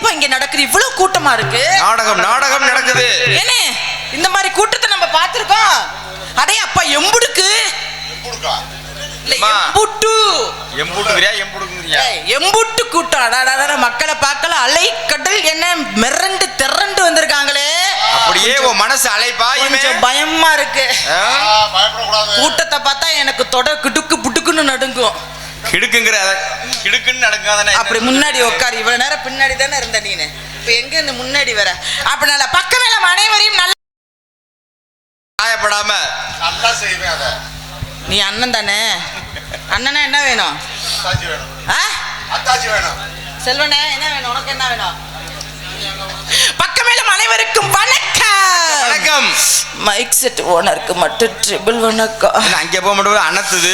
என்னப்பா இங்க நடக்குது? இவ்வளவு கூட்டமா இருக்கு. நாடகம் நடக்குது. என்ன இந்த மாதிரி கூட்டத்தை நம்ம பார்த்திருக்கோம்? அடே அப்பா எம்புடுக்கு எம்புட்டு கூட்டம். மக்களை பார்க்கல அலை கடல் என்ன மிரண்டு திரண்டு வந்திருக்காங்களே. அப்படியே மனசு கொஞ்சம் பயமா இருக்கு. கூட்டத்தை பார்த்தா எனக்கு தொட கிடுக்கு புட்டுக்குன்னு நடுங்கும். கிடுக்குன்னு நடக்காதானே? அப்படி முன்னாடி உட்காரு. இவ்வளவு நேரம் பின்னாடி தானே இருந்த நீனு, இப்ப எங்க இந்த முன்னாடி வர? அப்படினால பக்கமேல அனைவரையும் நல்லா காயப்படாம நல்லா செய்வேன். அத நீ அண்ணன் தானே? அண்ணனா என்ன வேணும்? அத்தாச்சி வேணும். செல்வனே என்ன வேணும்? உனக்கு என்ன வேணும்? பக்கமேல அனைவருக்கும் வணக்கம். மைக் செட் ஓனருக்கு மட்டும் ட்ரிபிள் வணக்கம். அங்கே போக மட்டும் அண்ணத்துது.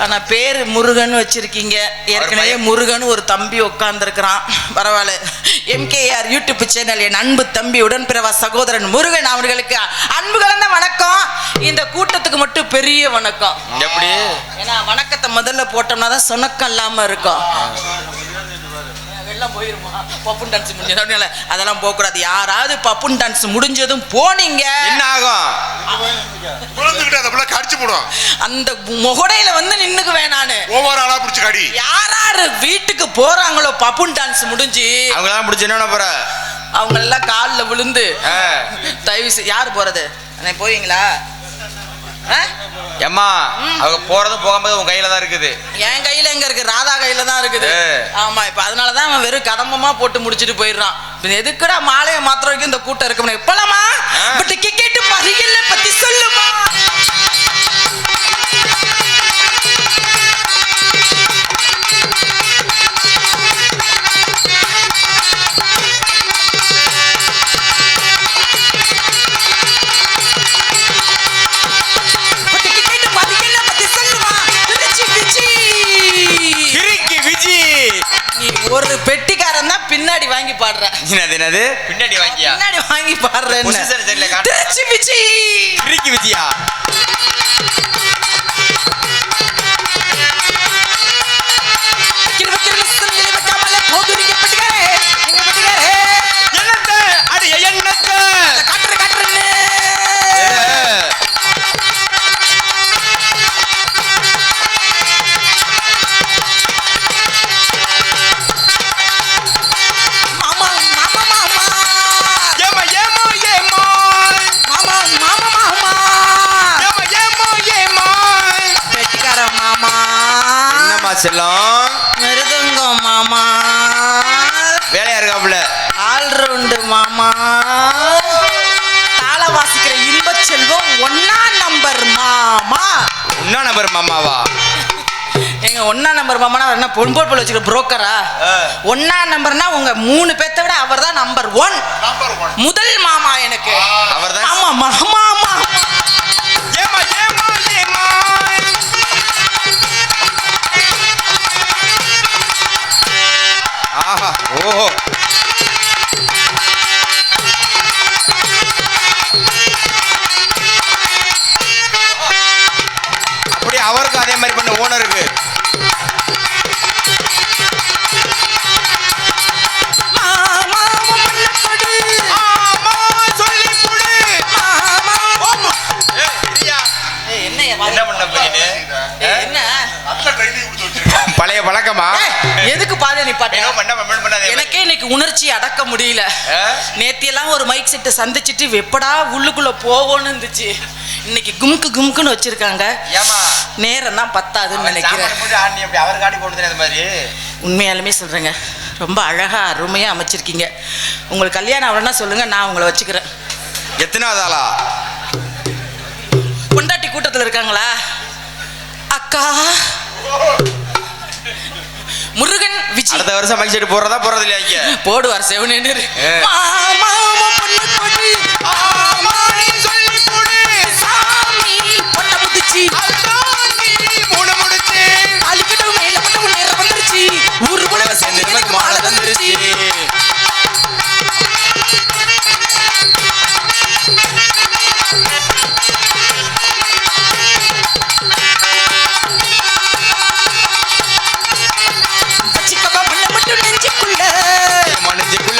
ஆனா பேரு முருகன் வச்சிருக்கீங்க. ஏற்கனவே முருகன் ஒரு தம்பி உட்கார்ந்துருக்கிறான். பரவாயில்ல. எம்கேஆர் யூடியூப் சேனல் என் அன்பு தம்பி உடன்பிறவா சகோதரன் முருகன் அவர்களுக்கு அன்பு கலந்த வணக்கம். இந்த கூட்டத்துக்கு மட்டும் பெரிய வணக்கம். எப்படி? ஏன்னா வணக்கத்தை முதல்ல போட்டோம்னா தான் சொணக்கம் இல்லாம இருக்கும். எல்லாம் போயிருமா? பப்புன் டான்ஸ் முடிஞ்சதுனால அதெல்லாம் போக கூடாது. யாராவது பப்புன் டான்ஸ் முடிஞ்சதும் போனீங்க என்ன ஆகும்? கடிச்சு போடும். அந்த முகடையில வந்து நின்னுக்கு வேணானு ஒவ்வொரு ஆளா பிடிச்சு கடி. யாராரு வீட்டுக்கு போறாங்களோ பப்புன் டான்ஸ் முடிஞ்சு அவங்களாம் முடிச்சு என்ன போற? அவங்க எல்லாம் காலில் விழுந்து தயவு யாரு போறது? போவீங்களா? ஏம்மா அவங்க போறதும் போகும்போது உன் கையில தான் இருக்குது. என் கையில எங்க இருக்கு? ராதா கையில தான் இருக்குது. ஆமா, இப்ப அதனாலதான் அவன் வெறும் கடம்பமா போட்டு முடிச்சுட்டு போயிடுறான். எதுக்குடா மாலையை மாத்திர வரைக்கும் இந்த கூட்டம் இருக்கு? இப்பலாமா பட் கிரிக்கெட் பரிகல்ல பத்தி சொல்லுமா? ஒரு பெட்டிக்காரன் தான் பின்னாடி வாங்கி பாடுற. என்னது பின்னாடி வாங்கியா? பின்னாடி வாங்கி பாடுறேன். திருச்சி விஜி. கிரிக்கி விஜியா? செல்லம் மிருதங்கம் மாமா. வேலையா இருக்காப்புல. ஆல்ரவுண்டு மாமா. தாள வாசிக்கிற இன்ப செல்வம் 1ஆம் நம்பர் மாமா. 1ஆம் நம்பர் மாமாவா? எங்க 1ஆம் நம்பர் மாமானா என்ன பொன்போல் போல வச்சுக்கிற புரோக்கரா? 1ஆம் நம்பர்னா உங்க 3 பேத்தை விட அவர் தான் நம்பர் 1. முதல் மாமா எனக்கு அவர் தான். ஆமா மாமா. ஏமா ஏமா ஏமா ஆஹா ஓஹோ. அப்படி அவருக்கும் அதே மாதிரி பண்ண ஓனருக்கு. என்ன பண்ண போறீங்க? என்ன பழைய பழக்கமா? எதுக்கு பாதை நிப்பாட்டேன்? எனக்கே இன்னைக்கு உணர்ச்சி அடக்க முடியல. நேத்தியெல்லாம் ஒரு மைக் செட்டை சந்திச்சுட்டு எப்படா உள்ளுக்குள்ள போவோன்னு இருந்துச்சு. இன்னைக்கு கும்கு கும்குன்னு வச்சிருக்காங்க. நேரம் தான் பத்தாதுன்னு நினைக்கிறேன். உண்மையாலுமே சொல்றேங்க, ரொம்ப அழகா அருமையா அமைச்சிருக்கீங்க. உங்களுக்கு கல்யாணம் ஆகலன்னா சொல்லுங்க, நான் உங்களை வச்சுக்கிறேன். எத்தனாவது ஆளா? பொண்டாட்டி கூட்டத்தில் இருக்காங்களா? அக்கா முருகன் விஜய் அடுத்த வருஷம் மைக் செட் போறதா போறது இல்லையா? போடுவார் செவனேன்னு. மனசுக்குள்ள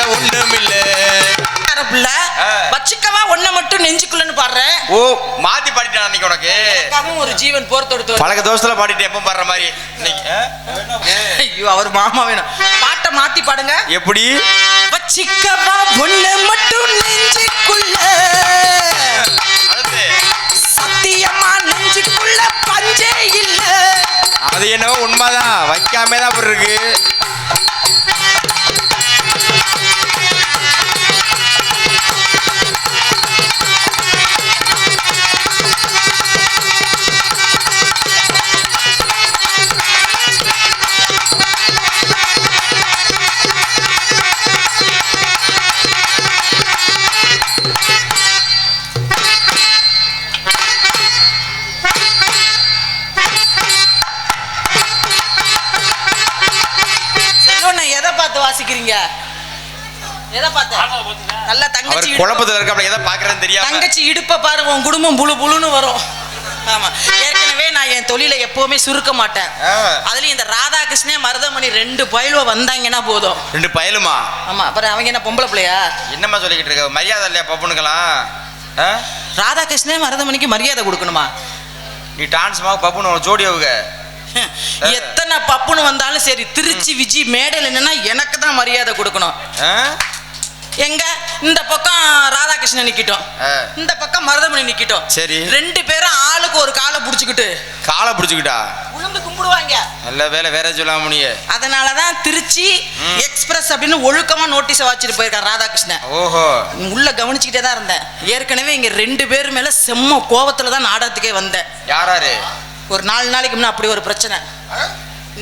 நெஞ்சுக்குள்ளன்னு பாடுறேன். ஓ மாத்தி பாடிட்டேன் அன்னைக்கு உனக்கு. எனக்காகவும் ஒரு ஜீவன் போர் தொடுத்து பழக தோசைல பாடிட்டேன் எப்ப பாடுற மாதிரி இன்னைக்கு. ஐயோ அவர் மாமா வேணும். பாட்டை மாத்தி பாடுங்க. எப்படி? வச்சிக்கவா ஒண்ணு மட்டும் நெஞ்சுக்குள்ள, சத்தியமா நெஞ்சுக்குள்ள பஞ்சே இல்ல. அது என்னவோ உண்மைதான், வைக்காம தான் அப்படி இருக்கு. வாசிக்கிறீங்க எதை பார்த்த? நல்ல தங்கச்சி குழப்பத்துல இருக்க, எதை பாக்குறேன்னு தெரியாது. தங்கச்சி இடுப்ப பாரு, உன் குடும்பம் புழு புழுன்னு வரும். ஆமா, ஏற்கனவே நான் என் தொழிலை எப்பவுமே சுருக்க மாட்டேன். அதுலயும் இந்த ராதாகிருஷ்ணன் மருதமணி 2 பயலுவ வந்தாங்கன்னா போதும். 2 பயலுமா? ஆமா, அப்புறம் அவங்க என்ன பொம்பளை பிள்ளையா? என்னம்மா சொல்லிக்கிட்டு இருக்க? மரியாதை இல்லையா பப்புனுக்கலாம்? ராதாகிருஷ்ணன் மருதமணிக்கு மரியாதை கொடுக்கணுமா? நீ டான்ஸ் பப்புனு ஜோடி அவங்க எத்தனை பப்புன்னு வந்தாலும் சரி, திருச்சி விஜி மேடையில் என்னன்னா எனக்கு தான் மரியாதை கொடுக்கணும். எங்க இந்த பக்கம் ராதாகிருஷ்ணன் நிக்கிட்டோம், இந்த பக்கம் மருதமணி நிக்கிட்டோம். சரி, 2 பேரும் ஆளுக்கு ஒரு காலை புடிச்சுக்கிட்டு உளுந்து கும்பிடுவாங்க. நல்ல வேலை, வேற சொல்லாம முடிய. அதனாலதான் திருச்சி எக்ஸ்பிரஸ் அப்படின்னு ஒழுக்கமா நோட்டீஸை வச்சுட்டு போயிருக்கான் ராதாகிருஷ்ணன். ஓஹோ, உள்ள கவனிச்சுக்கிட்டே தான் இருந்தேன். ஏற்கனவே இங்க 2 பேர் மேல செம்ம கோபத்துல தான் நாடகத்துக்கே வந்தேன். யாராரு? ஒரு 4 நாளைக்கு முன்ன அப்படி ஒரு பிரச்சனை.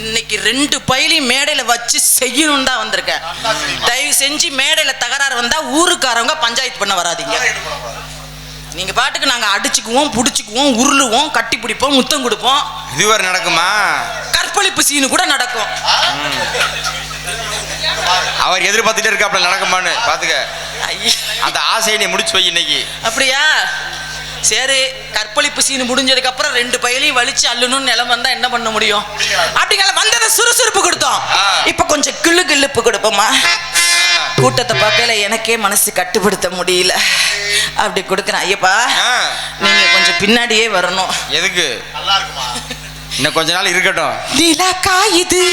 இன்னைக்கு 2 பையிலையும் மேடையில வச்சு செய்யணும் தான் வந்திருக்கேன். தயவு செஞ்சு மேடையில தகராறு வந்தா ஊருக்காரவங்க பஞ்சாயத்து பண்ண வராதீங்க. நீங்க பாட்டுக்கு நாங்க அடிச்சுக்குவோம், புடிச்சுக்குவோம், உருளுவோம், கட்டி பிடிப்போம், முத்தம் கொடுப்போம். இதுவரை நடக்குமா? கற்பழிப்பு சீனு கூட நடக்கும். அவர் எதிர்பார்த்துட்டே இருக்காப்ல, நடக்குமான்னு பாத்துக்க. அந்த ஆசையை நீ முடிச்சு வை இன்னைக்கு. அப்படியா? சரி, கற்பழிப்பு சீனு முடிஞ்சதுக்கு அப்புறம் 2 பையிலையும் வலிச்சு அள்ளணும்னு நிலம் வந்தா என்ன பண்ண முடியும்? அப்படிங்கிற வந்ததை சுறுசுறுப்பு கொடுத்தோம். இப்ப கொஞ்சம் கிளு கிள்ளுப்பு கொடுப்போமா? கூட்டத்தை பார்க்கல எனக்கே மனசு கட்டுப்படுத்த முடியல, அப்படி கொடுக்குறேன். ஐயப்பா, நீங்க கொஞ்சம் பின்னாடியே வரணும். எதுக்கு? இன்னும் கொஞ்ச நாள் இருக்கட்டும். நிலா காயுது,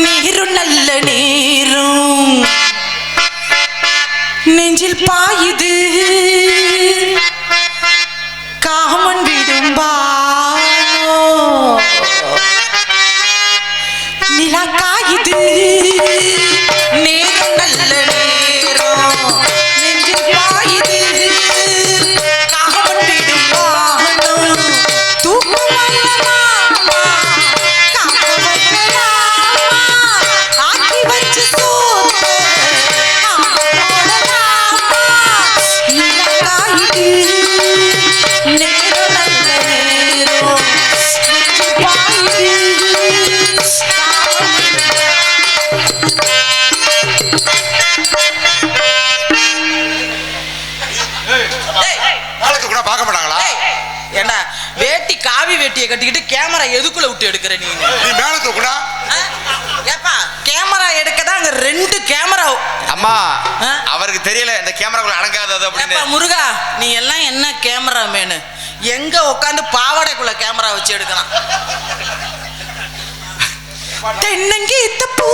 நீரும் நல்ல நீரும் நெஞ்சில் பாயுது, காமன் விடும்பா நிலா காயுது, நேரம் நல்ல நேரம் நெஞ்சில் பாயுது, காமன் விடும்பா தூக்கம் அல்லமா காக்க வைக்கலாமா, ஆக்கி வச்சு சோத்த வேட்டி காவி வேட்டியை கட்டிக்கிட்டு கேமரா எதுக்குள்ள விட்டு எடுக்கிற நீ? மேல தூக்குடா. ஏப்பா, கேமரா எடுக்கதான் அங்க 2 கேமரா. அம்மா, அவருக்கு தெரியல இந்த கேமராக்குள்ள அடங்காதது அப்படின்னு. முருகா, நீ எல்லாம் என்ன கேமரா மேனு? எங்க உட்காந்து பாவாடைக்குள்ள கேமரா வச்சு எடுக்கலாம்? தென்னங்கீத்த பூ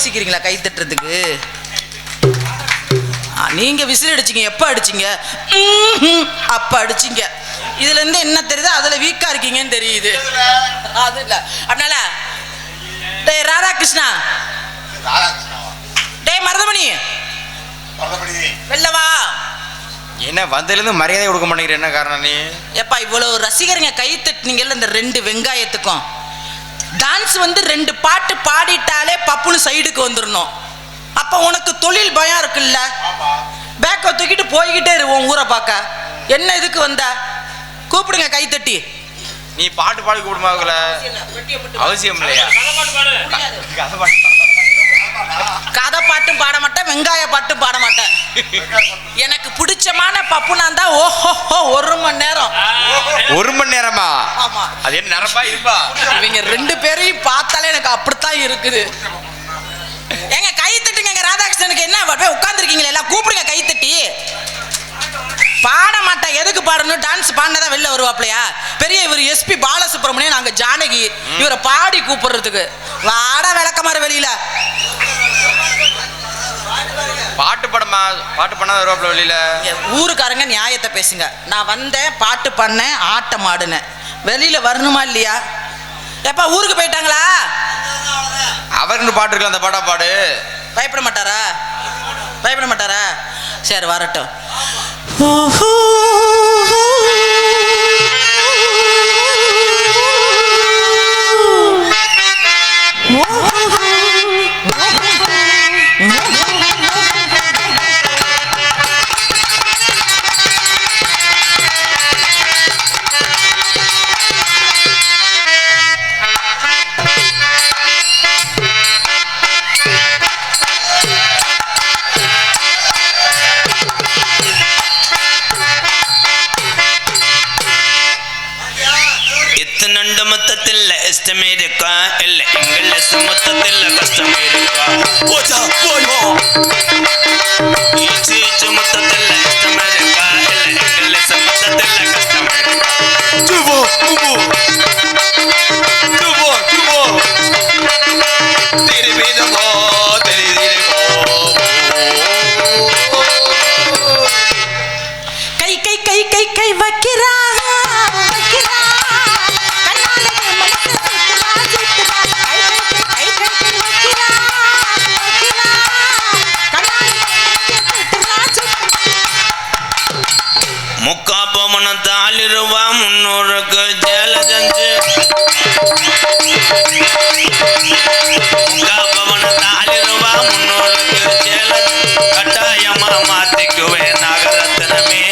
யோசிக்கிறீங்களா கை தட்டுறதுக்கு? நீங்க விசில் அடிச்சீங்க. எப்ப அடிச்சீங்க? அப்ப அடிச்சீங்க. இதுல இருந்து என்ன தெரியுது? அதுல வீக்கா இருக்கீங்கன்னு தெரியுது. அது இல்ல. அதனால டேய் ராதாகிருஷ்ணா, டேய் மருதமணி, வெள்ளவா. என்ன வந்ததுலேருந்து மரியாதை கொடுக்க மாட்டேங்கிற? என்ன காரணம் நீ? எப்பா இவ்வளவு ரசிகருங்க கை தட்டினீங்கல்ல இந்த 2 வெங்காயத்துக்கும். டான்ஸ் வந்து 2 பாட்டு பாடிட்டாலே பப்புன்னு சைடுக்கு வந்துடணும். அப்ப உனக்கு தொழில் பயம் இருக்குல்ல? பேக்கை தூக்கிட்டு போய்கிட்டே இரு உன் ஊரை பார்க்க. என்ன இதுக்கு வந்த? கூப்பிடுங்க கை தட்டி. நீ பாட்டு பாடி கூப்பிடுமாவுல அவசியம் இல்லையா? கதை பாட்டும் பாட மாட்டேன், வெங்காய பாட்டும் பாட மாட்டேன். எனக்கு பிடிச்சமான பப்புனா தான் ஓஹோ 1 மணி நேரம். 1 மணி நேரமா? ஆமா. அது என்ன நரம்பா இருப்பா? இவங்க 2 பேரையும் பார்த்தாலே எனக்கு அப்படித்தான் இருக்குது. எங்க கை தட்டுங்க. ராதாகிருஷ்ணனுக்கு என்ன உட்கார்ந்துருக்கீங்களா? எல்லாம் கூப்பிடுங்க கை தட்டி. பாட மாட்டேன். எதுக்கு பாடணும்? டான்ஸ் பாடினதான் வெளில வருவாப்லையா? பெரிய இவர் எஸ்பி பாலசுப்ரமணியம், நாங்க ஜானகி. இவரை பாடி கூப்பிடுறதுக்கு வாடா விளக்கமாறு வெளியில. பாட்டு பண்ணாத வருவாப்ல வெளியில. ஊருக்காரங்க நியாயத்தை பேசுங்க. நான் வந்தேன், பாட்டு பண்ணேன், ஆட்டம் ஆடுனேன். வெளியில வரணுமா இல்லையா? எப்பா ஊருக்கு போயிட்டாங்களா? அவருக்கு பாட்டு இருக்கு, அந்த பாட்டா பாடு. பயப்பட மாட்டாரா? பயப்பட மாட்டாரா? சரி வரட்டும். மொத்தத்தில் இஷ்டமே இருக்கா இல்லை இங்கிலீஷ் மொத்தத்தில் கஷ்டமே இருக்கா ஈச்சு மொத்தத்தில் இஷ்டமே இருக்கா இல்லை இங்கிலீஷ் மொத்தத்தில் கஷ்டமே இருக்கா கை கை கை கை கை வைக்கிறா. முக்காப்பமனத்தாலிருவா முன்னோருக்கு ஜெல செஞ்சு முக்காப்பமனத்தாலிருவா முன்னோருக்கு ஜெல கட்டாயமா மாத்திக்குவே நாகரத்னமே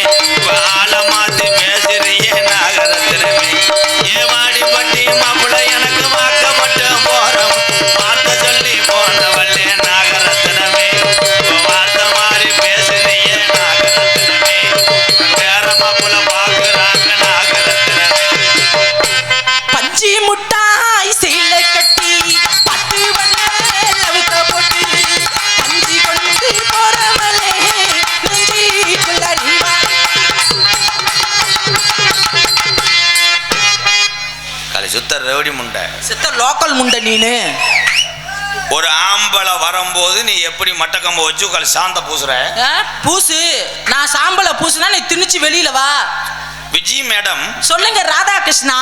வாழ மாத்தி பேசுறியே நாகரத்னமே ஏவாடி பட்டி மாப்பிள்ள எனக்கு வாக்கப்பட்ட போறோம் பார்த்த சொல்லி போனவள்ளே நாகரத்னமே வார்த்தை மாறி பேசுறியே நாகரத்னமே வேற மாப்பிள்ள பாக்குறாங்க நாகரத்னமே பஞ்சி முட்டாய் சேலை கட்டி பட்டு வண்ண லவுக்க போட்டு பஞ்சி கொண்டு போறவளே நெஞ்சிக்குள்ள நீ வா. கலை சுத்த ரவுடி முண்டை செத்த லோக்கல் முண்டை நீனு. ஒரு ஆம்பளை வரும்போது நீ எப்படி மட்டக்கம்ப வச்சு கலை சாந்த பூசுற? பூசு. நான் சாம்பலை பூசுனா நீ திணிச்சு வெளியில வா. விஜய் மேடம் சொல்லுங்க ராதாகிருஷ்ணா.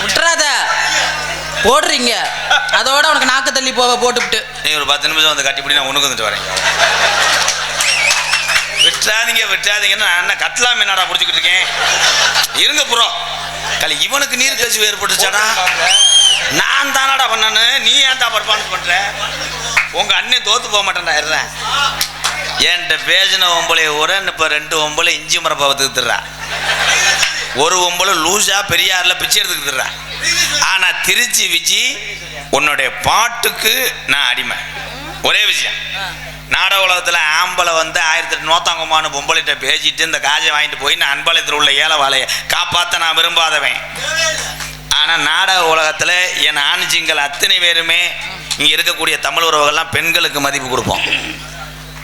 விட்டுறாத போடுறீங்க. அதோட உனக்கு நாக்கு தள்ளி போட்டுவிட்டு நீ ஒரு 10 நிமிஷம் வந்து கட்டிப்பிடி நான் உனக்கு வந்துட்டு வரேன். விட்டாதீங்கன்னு நான் என்ன கட்டலாமே நாடா பிடிச்சிக்கிட்டு இருக்கேன். இருங்க புறோ கலை இவனுக்கு நீர் கசிவு ஏற்பட்டுச்சாடா. நான் தானாடா பண்ணானு நீ ஏன்டா பர்ஃபார்மன்ஸ் பண்ற? உங்க அண்ணன் தோத்து போக மாட்டேன்டா. இருறேன் என்கிட்ட பேசின ஒம்பளை உரன் இப்போ 2 ஒம்பளை இஞ்சி மரப்பாவை திட்டுறா. ஒரு ஒம்பளை லூஸா பெரியாரில் பிச்சை எடுத்துக்கிட்டுறா. ஆனால் திருச்சி விஜி உன்னுடைய பாட்டுக்கு நான் அடிமை. ஒரே விஷயம், நாடக உலகத்தில் ஆம்பளை வந்து 1800 பொம்பளைகிட்ட பேசிட்டு இந்த காஜை வாங்கிட்டு போய் நான் அன்பாளையத்தில் உள்ள ஏழை வாழையை காப்பாற்ற நான் விரும்பாதவன். ஆனால் நாடக உலகத்தில் என் ஆணிச்சிங்கள் அத்தனை பேருமே இங்கே இருக்கக்கூடிய தமிழ் உறவுகள்லாம் பெண்களுக்கு மதிப்பு கொடுப்போம்.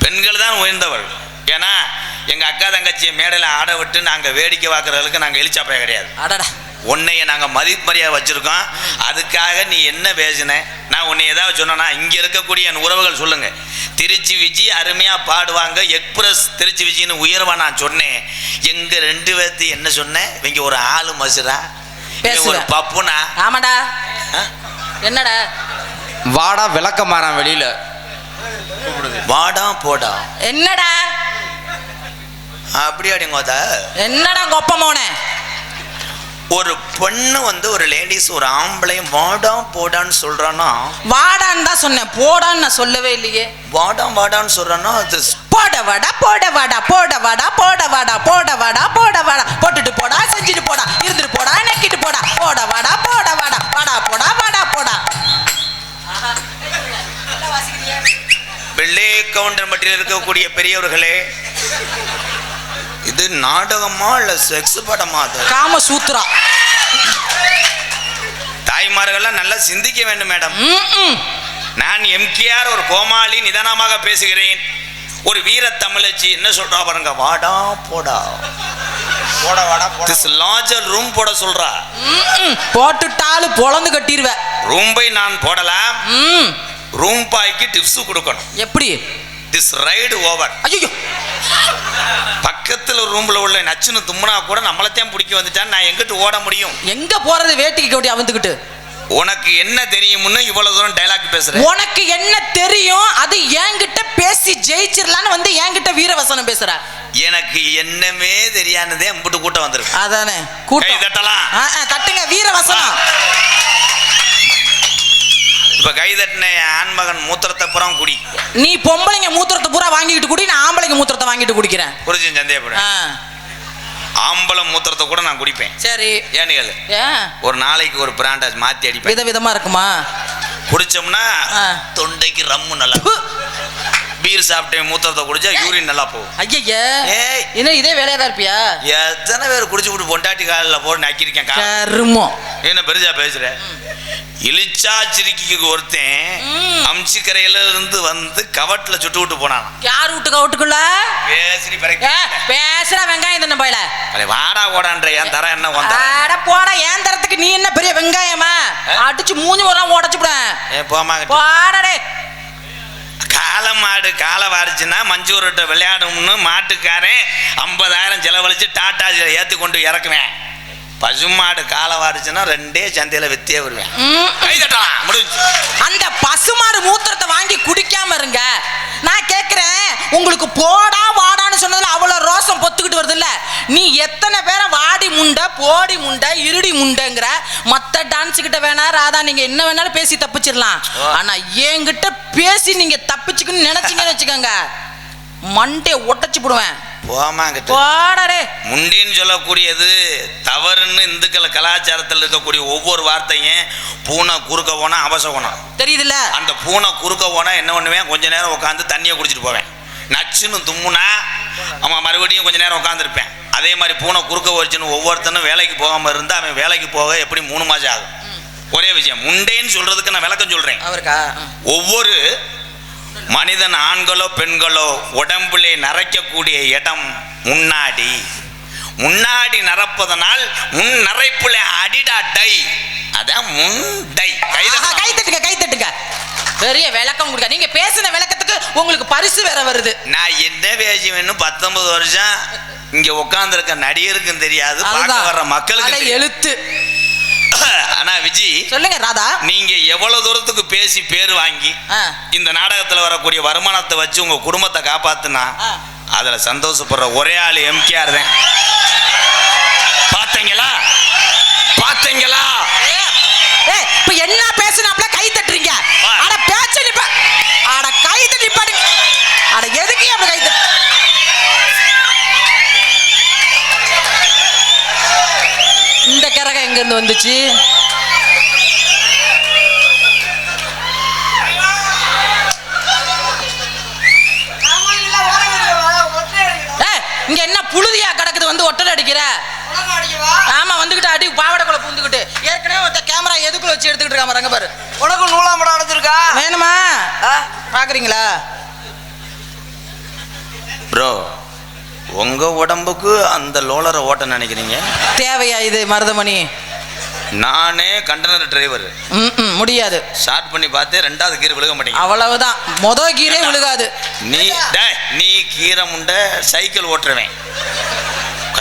பெண்கள் தான் உயர்ந்தவள். ஏன்னா எங்கள் அக்கா தங்கச்சியை மேடையில் ஆட விட்டு நாங்கள் வேடிக்கை பார்க்குறதுக்கு நாங்கள் எழுச்சாப்பைய கிடையாது. அடடா உன்னைய நாங்கள் மதிப்பறியா வச்சிருக்கோம். அதுக்காக நீ என்ன பேசின? நான் உன்னை ஏதாவது சொன்னா இங்கே இருக்கக்கூடிய என் உறவுகள் சொல்லுங்க, திருச்சி விஜி அருமையாக பாடுவாங்க, எக்ஸ்பிரஸ் திருச்சி விஜின்னு உயர்வா நான் சொன்னேன். எங்க 2 பேர்த்து என்ன சொன்னேன்? இவங்க ஒரு ஆளு மசுரா, ஒரு பப்புனா. ஆமாடா. என்னடா வாடா விளக்க மாறான் வெளியில வாடா போடா. என்னடா அப்படியாடிங்கோத என்னடா கொப்பமோனே? ஒரு பொண்ணு வந்து ஒரு லேடிஸ் ஒரு ஆம்பளையும் வாடா போடான்னு சொல்றான்னா, வாடான்னு தான் சொன்னேன், போடான்னு நான் சொல்லவே இல்லையே. வாடான்னு சொல்றான்னா அது போட வாடா போட வாடா போட வாடா போட வாடா போட வாடா போட வாடா, போட்டுட்டு போடா, செஞ்சுட்டு போடா, இருந்துட்டு போடா, நக்கிட்டு போடா, போட வாடா போட வாடா வாடா போடா வாடா போடா. வெள்ளை கவுண்டர் மட்டில் இருக்கக்கூடிய பெரியவர்களே, இது நாடகமா இல்ல செக்ஸ் படமா? காம சூத்ரா. தாய்மார்கள்லாம் நல்லா சிந்திக்க வேண்டும் மேடம். நான் எம்கேஆர் ஒரு கோமாளி நிதானமாக பேசுகிறேன். ஒரு வீர தமிழச்சி என்ன சொல்றா பாருங்க, வாடா போடா போட வாடா போட. திஸ் லார்ஜர் ரூம் போட சொல்றா. போட்டுட்டாலும் பொளந்து கட்டிடுவ. ரூம்பை நான் போடலாம், ரூம் பாய்க்கு டிப்ஸ் கொடுக்கணும். எப்படி? This ride over. ஐயோ, பக்கத்துல ரூம்ல உள்ள நச்சுன்னு தும்முனா கூட நம்மளத்தையும் பிடிக்க வந்துட்டான், நான் எங்கிட்டு ஓட முடியும்? எங்க போறது? வேட்டிக்கு கட்டி அவந்துக்கிட்டு. உனக்கு என்ன தெரியும்னு இவ்வளவு தூரம் டைலாக் பேசுற? உனக்கு என்ன தெரியும்? அது என்கிட்ட பேசி ஜெயிச்சிரலான்னு வந்து என்கிட்ட வீரவசனம் பேசுற. எனக்கு என்னமே தெரியாததே அம்புட்டு கூட்டம் வந்திருக்கு. அதானே கை கூட்டம். தட்டலாம். தட்டுங்க வீரவசனம். இப்ப கை தட்டின ஆண்மகன் மூத்திரத்தை புறம் குடி. நீ பொம்பளைங்க மூத்திரத்தை பூரா வாங்கிட்டு குடி, நான் ஆம்பளைங்க மூத்திரத்தை வாங்கிட்டு குடிக்கிறேன். புரிஞ்சு சந்தேகப்பட. ஆம்பளை மூத்திரத்தை கூட நான் குடிப்பேன். சரி, ஏன்னு கேளு. ஒரு நாளைக்கு ஒரு பிராண்டை மாத்தி அடிப்பேன். விதவிதமா இருக்குமா? குடிச்சோம்னா தொண்டைக்கு ரம்மு நல்லா, பீர் சாப்பிட்டேன் மூத்திரத்தை குடிச்சா யூரின் நல்லா போகும். ஐயா, என்ன இதே வேலையா தான் இருப்பியா? எத்தனை பேர் குடிச்சு விட்டு பொண்டாட்டி காலில் போட்டு நக்கிருக்கேன். கருமோ என்ன பெருசா பேசுற? இலிச்சாச்சிரிக்கு ஒருத்தன் அம்சிக்கரையில இருந்து வந்து கவட்டில் சுட்டு விட்டு போனான். யார் வீட்டு கவட்டுக்குள்ள பேசுறி பேசுற வெங்காயம் தானே போயில. வாடா ஓடான்ற ஏன் தர என்ன போட ஏன் தரத்துக்கு நீ என்ன பெரிய வெங்காயமா? அடிச்சு மூஞ்சி ஒரு உடச்சு விடுவேன். போடே. காளை மாடு காலை வாரிச்சுன்னா மஞ்சூர்கிட்ட விளையாடும்னு மாட்டுக்காரன் 50,000 செலவழிச்சு டாட்டா ஏற்றி கொண்டு இறக்குவேன். பசுமாடு காலை வாரிச்சுன்னா 2 சந்தையில வித்தியே வருவேன். அந்த பசுமாடு மூத்திரத்தை வாங்கி குடிக்காம இருங்க. நான் கேட்கிறேன், உங்களுக்கு போடா வாடான்னு சொன்னதுல அவ்வளவு ரோசம் பொத்துக்கிட்டு வருது இல்ல? நீ எத்தனை பேரை வாடி முண்டை, போடி முண்டை, இருடி முண்டைங்கிற? மத்த டான்ஸ் கிட்ட வேணா ராதா நீங்க என்ன வேணாலும் பேசி தப்பிச்சிடலாம். ஆனா என்கிட்ட பேசி நீங்க தப்பிச்சுக்கணும்னு நினைச்சீங்கன்னு வச்சுக்கோங்க, மண்டே ஒட்டச்சு போடுவேன். முண்டின்னு சொல்லக்கூடியது தவறுன்னு இந்துக்கள் கலாச்சாரத்தில் இருக்கக்கூடிய ஒவ்வொரு வார்த்தையும் பூனை குறுக்க போனா அபசகுணம் தெரியுதுல்ல? அந்த பூனை குறுக்க போனா என்ன பண்ணுவேன், கொஞ்ச நேரம் உட்காந்து தண்ணியை குடிச்சிட்டு போவேன். நச்சுன்னு தும்முனா அவன் மறுபடியும் கொஞ்ச நேரம் உட்காந்துருப்பேன். அதே மாதிரி பூனை குறுக்க வச்சுன்னு ஒவ்வொருத்தனும் வேலைக்கு போகாம இருந்தா அவன் வேலைக்கு போக எப்படி 3 மாசம் ஆகும். ஒரே விஷயம், முண்டேன்னு சொல்றதுக்கு நான் விளக்கம் சொல்றேன். ஒவ்வொரு மனிதன் ஆண்களோ பெண்களோ உடம்புலே நரைக்கக்கூடிய இடம் முன்னாடி நரப்பதனால் முன் நரைப்புல அடிடா டை, அதான் முண்டை. கை தட்டுங்க. பெரிய விளக்கம் கொடுக்க. நீங்க பேசின விளக்கத்துக்கு உங்களுக்கு பரிசு வேற வருது. நான் என்ன பேசுவேன்னு 19 வருஷம் இங்க உட்கார்ந்து இருக்க நடிகருக்கும் தெரியாது, பார்க்க வர்ற மக்களுக்கு எழுத்து. ஆனா விஜி சொல்லுங்க ராதா, நீங்க எவ்வளவு தூரத்துக்கு பேசி பேர் வாங்கி இந்த நாடகத்துல வரக்கூடிய வருமானத்தை வச்சு உங்க குடும்பத்தை காப்பாத்துனா அதுல சந்தோஷப்படுற ஒரே ஆளு எம்கேஆர் தான். பாத்தீங்களா? இப்ப என்ன பேசுனாப்ல கை தட்டுறீங்க? அட பேச்ச நிப்ப, அட கை தட்டி பாருங்க. அட எதுக்கு அப்படி கை தட்டு? இந்த கரகம் எங்க இருந்து வந்துச்சு? இங்க என்ன புழுதியா கிடக்குது வந்து ஒட்டல் அடிக்கிற? ஆமா, வந்துகிட்டு அடி பாவடைக்குள்ள பூந்துக்கிட்டு. ஏற்கனவே ஒருத்த கேமரா எதுக்குள்ள வச்சு எடுத்துக்கிட்டு இருக்காம ரங்க பாரு. உனக்கு நூலாம்பட அடைச்சிருக்கா? வேணுமா? பாக்குறீங்களா ப்ரோ? உங்க உடம்புக்கு அந்த லோலரை ஓட்ட நினைக்கிறீங்க? தேவையா இது மருதமணி? நானே கண்டனர் டிரைவர். முடியாது. ஸ்டார்ட் பண்ணி பார்த்து ரெண்டாவது கீரை விழுக மாட்டேங்க. அவ்வளவுதான், மொதல் கீரே விழுகாது. நீ கீரை முண்டை சைக்கிள் ஓட்டுறவேன்,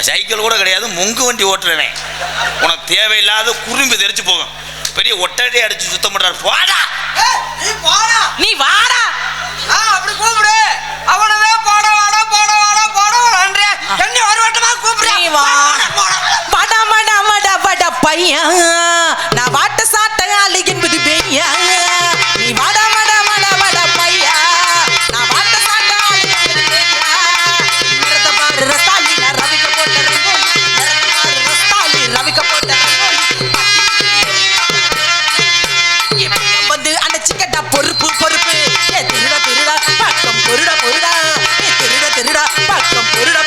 சைக்கிள் கூட கிடையாது, முங்கு வண்டி ஓட்டுறவேன். உனக்கு தேவையில்லாத குறும்பு தெரிச்சு போகும். பெரிய ஒட்டடை அடிச்சு சுத்தம் பண்றாரு. போடா நீ வாடா, அப்படி கூப்பிடு. அவனவே போட வாடா போட வாடா போட வாடா என்ன ஒரு வட்டமா கூப்பிடு. நீ வா வாடா வாடா வாடா வாடா பையா, நான் வாட்ட சாட்ட ஆளு என்பது பெய்யா. நீ வாடா வாடா வாடா வாடா பையா, நான் வாட்ட சாட்ட ஆளு என்பது பெய்யா. மரத்த பாரு ரஸ்தாலி, நான் ரவிக்க போட்ட ரங்கோலி. மரத்த பாரு ரஸ்தாலி, ரவிக்க போட்ட ரங்கோலி. வந்து அடைச்சிக்கட்டா பொறுப்பு பொறுப்பு. ஏ திருடா திருடா பக்கம் பொருடா பொருடா. ஏ திருடா திருடா பக்கம் பொருடா.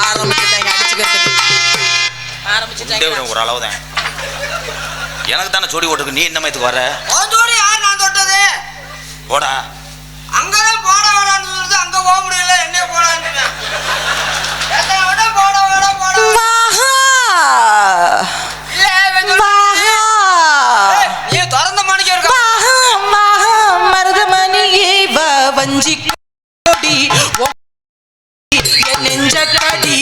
ஆரம்பிச்சுட்டாங்க அடிச்சுக்கிறதுக்கு, ஆரம்பிச்சுட்டாங்க. ஒரு அளவு தான். எனக்கு தானே ஜோடி ஓட்டுக்கு, நீ என்ன இதுக்கு வர? ஜோடி யார் நான் தொட்டது? போடா. அங்கதான் போட வாடான்னு சொல்லுது, அங்க போக முடியல, என்ன போடான்னு போட வாடா போட. நீ திறந்த மணிக்கு இருக்கா மருதமணியே வஞ்சி கொடி நெஞ்ச கடி.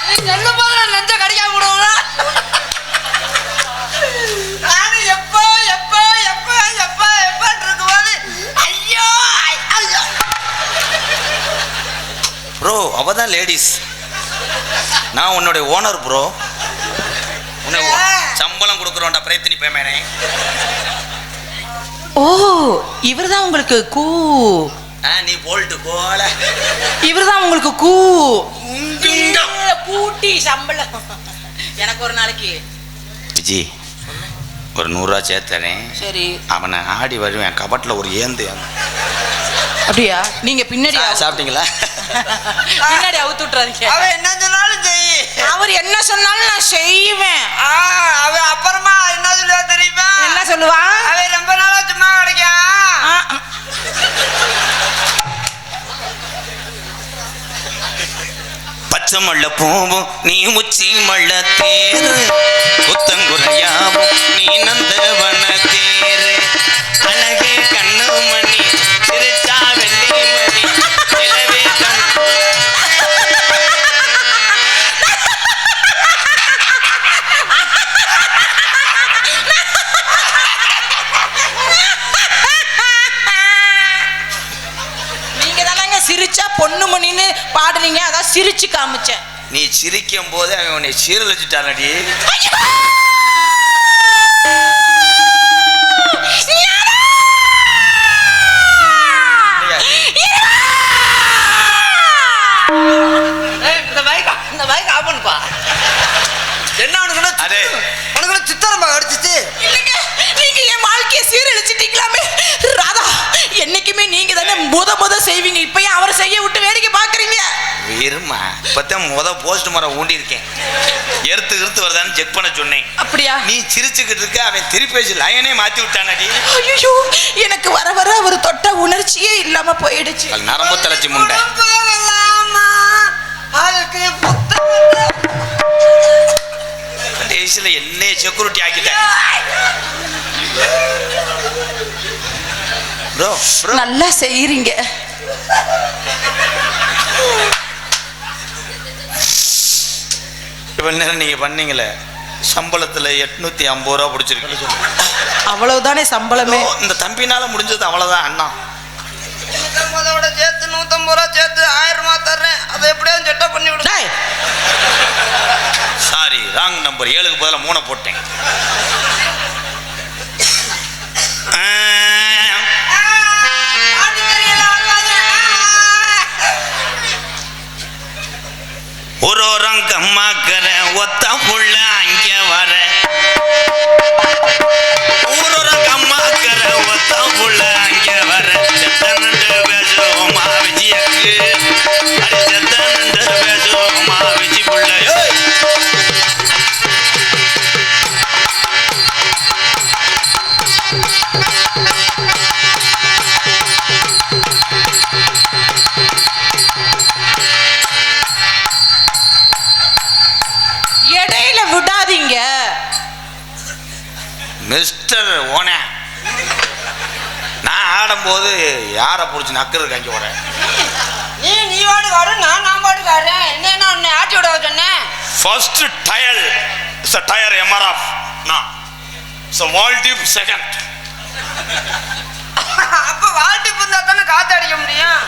நீ சொல்லும் போது நான் நெஞ்ச கடிக்காம விடுவோம்னா நானும் எப்ப எப்ப எப்ப எப்ப எப்ப இருக்கும்போது ஐயோ ஐயோ. ப்ரோ அவதான் லேடிஸ், நான் உன்னுடைய ஓனர் ப்ரோ. சம்பளம் கொடுக்குறோம்டா, பிரயத்தினி பேமேனே. ஓ இவர்தான் உங்களுக்கு கூ. நீ போல்ட்டு போல. இவர்தான் உங்களுக்கு கூ. கூட்டி சம்பளம் எனக்கு ஒரு நாளைக்கு. விஜி ஒரு 100 ரூபா சேர்த்தறேன். சரி. அவனை ஆடி வருவேன் கபட்டில் ஒரு ஏந்து. அப்படியா? நீங்க பின்னாடி சாப்பிட்டீங்களா? பின்னாடி அவுத்து விட்டுறாதீங்க. அவ என்ன சொன்னாலும் செய். அவர் என்ன சொன்னாலும் நான் செய்வேன். அவ அப்புறமா என்ன சொல்லுவா தெரியுமா? என்ன சொல்லுவா? அவ ரொம்ப நாளா சும்மா கிடைக்கா. பச்சை மள்ள பூவும் நீ உச்சி மள்ள தேரு, புத்தங்குறையாவும் நீ நந்தவன தேரு. அழகே கண்ணு மணி சிரிச்சா வெள்ளி மணி நிலவே கண்ணு. நீங்க தானங்க சிரிச்சா பொண்ணு மணின்னு பாடுறீங்க, அதான் சிரிச்சு காமிச்சேன். நீ சிரிக்கும் போது அவன் உன்னை சீரழிச்சிட்டானடி. இந்த பைக் ஆஃப் பண்ணுப்பா. என்ன உனக்கு சித்தரம்பா அடிச்சிச்சு. நீங்க என் வாழ்க்கையை சீரழிச்சிட்டீங்களாமே ராதா. என்னைக்குமே நீங்க தானே முத செய்வீங்க, இப்பயும் அவரை செய்ய விட்டு வேடிக்கை பாக்குறீங்க. இருமா, இப்பதான் போஸ்ட் மரம் ஊண்டி இருக்கேன், எடுத்து வருதான்னு செக் பண்ண சொன்னேன். அப்படியா? நீ சிரிச்சுக்கிட்டு இருக்க, அவன் திருப்பி லைனே மாத்தி விட்டானடி. ஐயோ, எனக்கு வர வர அவர் தொட்ட உணர்ச்சியே இல்லாம போயிடுச்சு. நரம்பு தளர்ச்சி முண்டை. கடைசியில என்னைய செக்யூரிட்டி ஆக்கிட்டேன். ப்ரோ நல்லா செய்யறீங்க. இவ்வளவு நேரம் நீங்க பண்ணீங்களே, சம்பளத்துல 850 ரூபா பிடிச்சிருக்கு. அவ்வளவுதானே சம்பளமே. இந்த தம்பினால முடிஞ்சது அவ்வளவுதான் அண்ணா. 150 சேர்த்து 150 ரூபா சேர்த்து 1000 ரூபா தர்றேன், அதை எப்படியாவது செட்டா பண்ணி விடு. Sorry, wrong number. 7க்கு பதிலா 3 போட்டேன். ஒரு ரங்கம்மாக்கற ஒத்த புள்ள அங்க வர, ஒரு ரங்கம்மாக்கற ஒத்த புள்ள அங்க வர. செத்தனண்டு பேசுவோமா விஜயக்கு, அடி செத்தனண்டு பேசுவோமா விஜி புள்ள. இடையில விடாதீங்க. ஆடும்போது யாரை பிடிச்சி நக்குறதுக்கு அங்கே வர நீ வாட்டுக்கு ஆடு, நான் பாட்டுக்கு ஆடுறேன். என்ன உன்னை ஆட்டி விட சொன்னேன்? First tyre is a tyre MRF நான் so வால்டிப் செகண்ட். அப்ப வால்டிப் இருந்தா தானே காத்து அடிக்க முடியும்.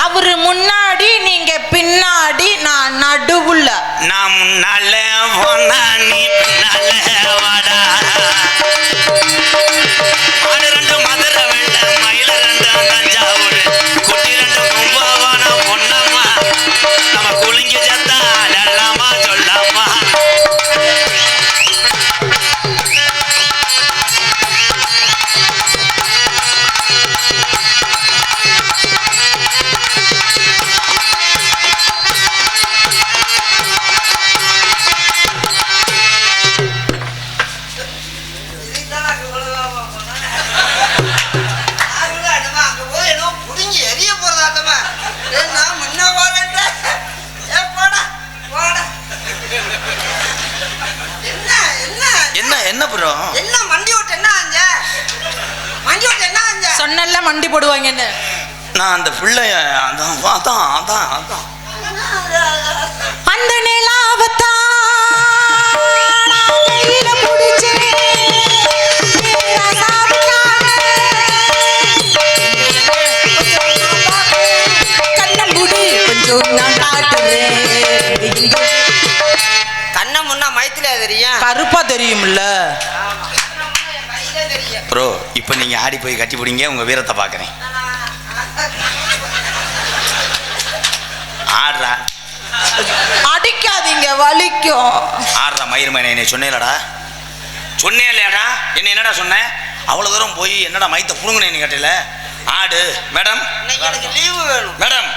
அவரு முன்னாடி நீங்க பின்னாடி, நான் நடுவுல. நான் முன்னால போனா நீ பின்னால வாடா. ஆடு ரெண்டு மதுரை வெள்ள, மயில ரெண்டு தஞ்சாவூர், குட்டி ரெண்டு கும்பகோணம் பொன்னம்மா. நம்ம குளிங்கி சத்தா அடலாமா சொல்லாமா. என்ன ப்ரோ? என்ன மண்டி ஓட்டு என்ன ஆஞ்ச? மண்டி ஓட்டு என்ன ஆஞ்ச? சொன்னல மண்டி போடுவாங்கன்னு. நான் அந்த பிள்ளைய அதான் அந்த நிலாவத்தான் கையில புடிச்சேன். கண்ணம்புடி கொஞ்சம் நான் காட்டுறேன். கண்ண முன்னா மைத்திலே தெரியும், கருப்பா தெரியும்ல ப்ரோ. இப்போ நீங்க ஆடி போய் கட்டி பிடிங்க, உங்க வீரத்தை பார்க்குறேன். ஆடுறா, அடிக்காதீங்க, வலிக்கும். ஆடுறா மயிர்மனை. என்னை சொன்னேலடா, சொன்னே இல்லையாடா? என்ன என்னடா சொன்னேன்? அவ்வளோ தூரம் போய் என்னடா மைத்த புடுங்கினேன்னு கேட்டல. ஆடு மேடம், இன்னைக்கு எனக்கு லீவு வேணும் மேடம்.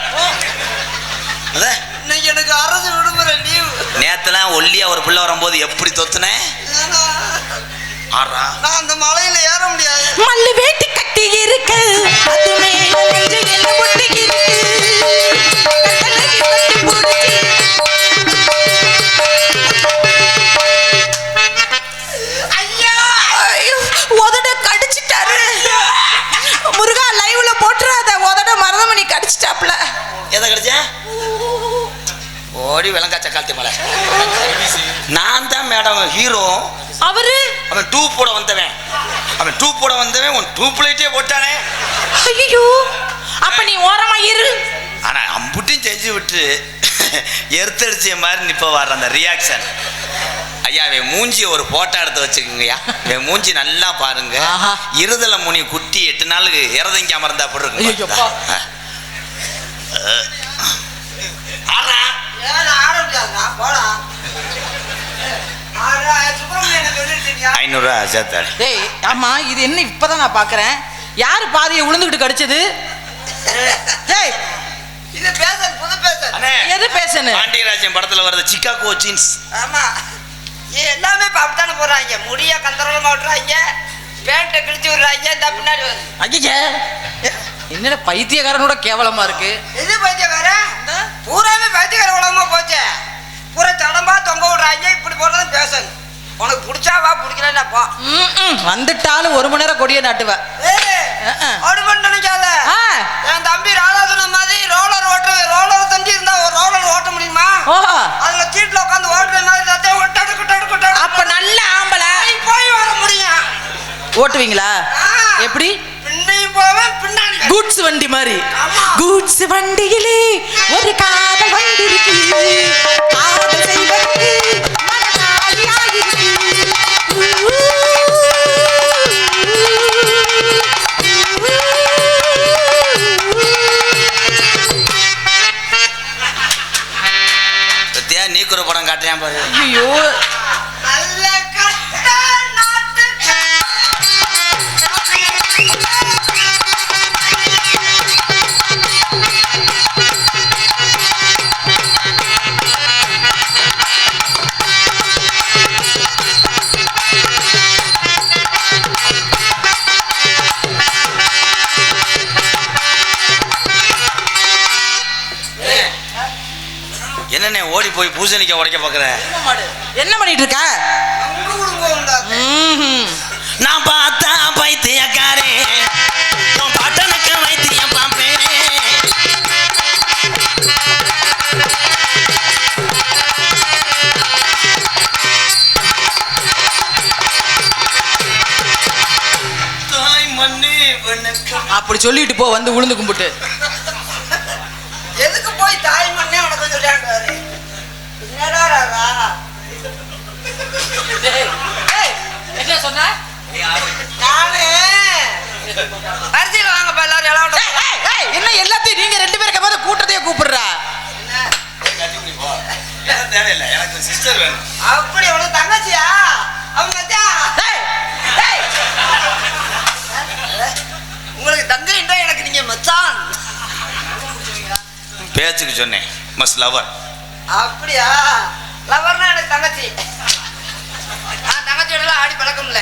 அதான் இன்னைக்கு எனக்கு அரசு விடுமுறை லீவு. நேத்துலாம் ஒல்லியா ஒரு பிள்ளை வரும்போது எப்படி தொத்துனேன். ஆடுறா. நான் அந்த மலையில ஏற முடியாது. மல்லு வேட்டி கட்டி இருக்கு, அது மேல நெஞ்சு என்ன ஒட்டி இருக்கு. கட்டழகி கட்டி புடிச்சு. ஐயா, உதட கடிச்சிட்டாரு. முருகா லைவ்ல போட்டுறாத, உதட மருதமணி கடிச்சிட்டாப்ல. எதை கிடைச்சேன்? ஓடி விளங்காச்ச காலத்தி மலை. நான் தான் மேடம் ஹீரோ. அவரு அவன் டூ போட வந்தவன், உன் டூப் லைட்டே போட்டானே. ஐயோ, அப்ப நீ ஓரமா இரு. ஆனா அம்புட்டையும் செஞ்சு விட்டு எர்த்தடிச்ச மாதிரி நிப்ப வர்ற அந்த ரியாக்ஷன். ஐயா, அவன் மூஞ்சி ஒரு போட்டோ எடுத்து வச்சுக்கோங்கய்யா. அவன் மூஞ்சி நல்லா பாருங்க. ஆஹா. இருதலை முனி குட்டி 8 நாளுக்கு இறதங்க அமர்ந்தா போட்டு ஐயோப்பா. ஏன் ஆட முடியாதுண்ணா? போடா. 500 சேர்த்தாடு. டேய், ஆமா, இது என்ன இப்பதான் நான் பாக்குறேன். யாரு பாதியை உளுந்துகிட்டு கடிச்சது? டேய், இது பேசன், புது பேசன். அண்ணே, எது பேசணும்? பாண்டியராஜன் படத்துல வருது சிக்காகோ ஜீன்ஸ். ஆமா, எல்லாமே அப்படித்தானே போடுறாங்க. முடிய கந்தரமா விட்டுறாங்க, பேண்ட்டை கிழிச்சு விடுறாங்க. இந்த பின்னாடி ஐயா, என்னடா பைத்தியக்காரனோட கேவலமா இருக்கு. இது பைத்தியக்காரன், பூராமே பைத்தியக்கார உலகமா போச்சு. பூரா தடம்பா தொங்க விடுறாங்க. இப்படி போடுறது பேசன். உனக்கு பிடிச்சா வா, பிடிக்கலன்னா போ. வந்துட்டாலும் 1 மணி நேரம் கொடிய நாட்டுவ. அப்படி பண்ண நினைக்காத. என் தம்பி ராதாசன மாதிரி ரோலர் ஓட்டுறது. ரோலர் தம்பி இருந்தா ஒரு ரோலர் ஓட்ட முடியுமா? அதுல சீட்ல உட்காந்து ஓட்டுற மாதிரி அப்ப நல்ல ஆம்பளை போய் வர முடியும். ஓட்டுவீங்களா? எப்படி? பின்னையும் போவேன், பின்னாடி கூட்ஸ் வண்டி மாதிரி. கூட்ஸ் வண்டியிலே ஒரு காதல் வண்டி இருக்கு. காதல் செய்வதற்கு மனதாலியா இருக்கு. நீக்குற படம் காட்டுறேன் பாரு. ஐயோ, நல்ல கட்ட நாட்டு என்னண்ணே ஓடி போய் பூசணிக்க உடைக்க பாக்குறேன். என்ன பண்ணிட்டு இருக்க? நான் பார்த்தா பைத்தியக்காரே அப்படி சொல்லிட்டு போ, வந்து உளுந்து கும்பிட்டு. எதுக்கு போய் தாய் மண்ணே உனக்கு சொல்றாரு? என்னடா ராதா? என்ன சொன்ன? நானு அரிசியில் வாங்கப்பா எல்லாரும் எல்லாம். என்ன எல்லாத்தையும் நீங்க 2 பேருக்கு போது கூட்டத்தையே கூப்பிடுறா? தேவையில்லை, எனக்கு சிஸ்டர் வேணும். அப்படி உனக்கு தங்கச்சியா? அவங்க உங்களுக்கு தங்கைன்றா எனக்கு நீங்க மச்சான். பேச்சுக்கு சொன்னேன், மஸ் லவர். அப்படியா? லவர்னா எனக்கு தங்கச்சி. தங்கச்சியோட ஆடி பழக்கம் இல்ல.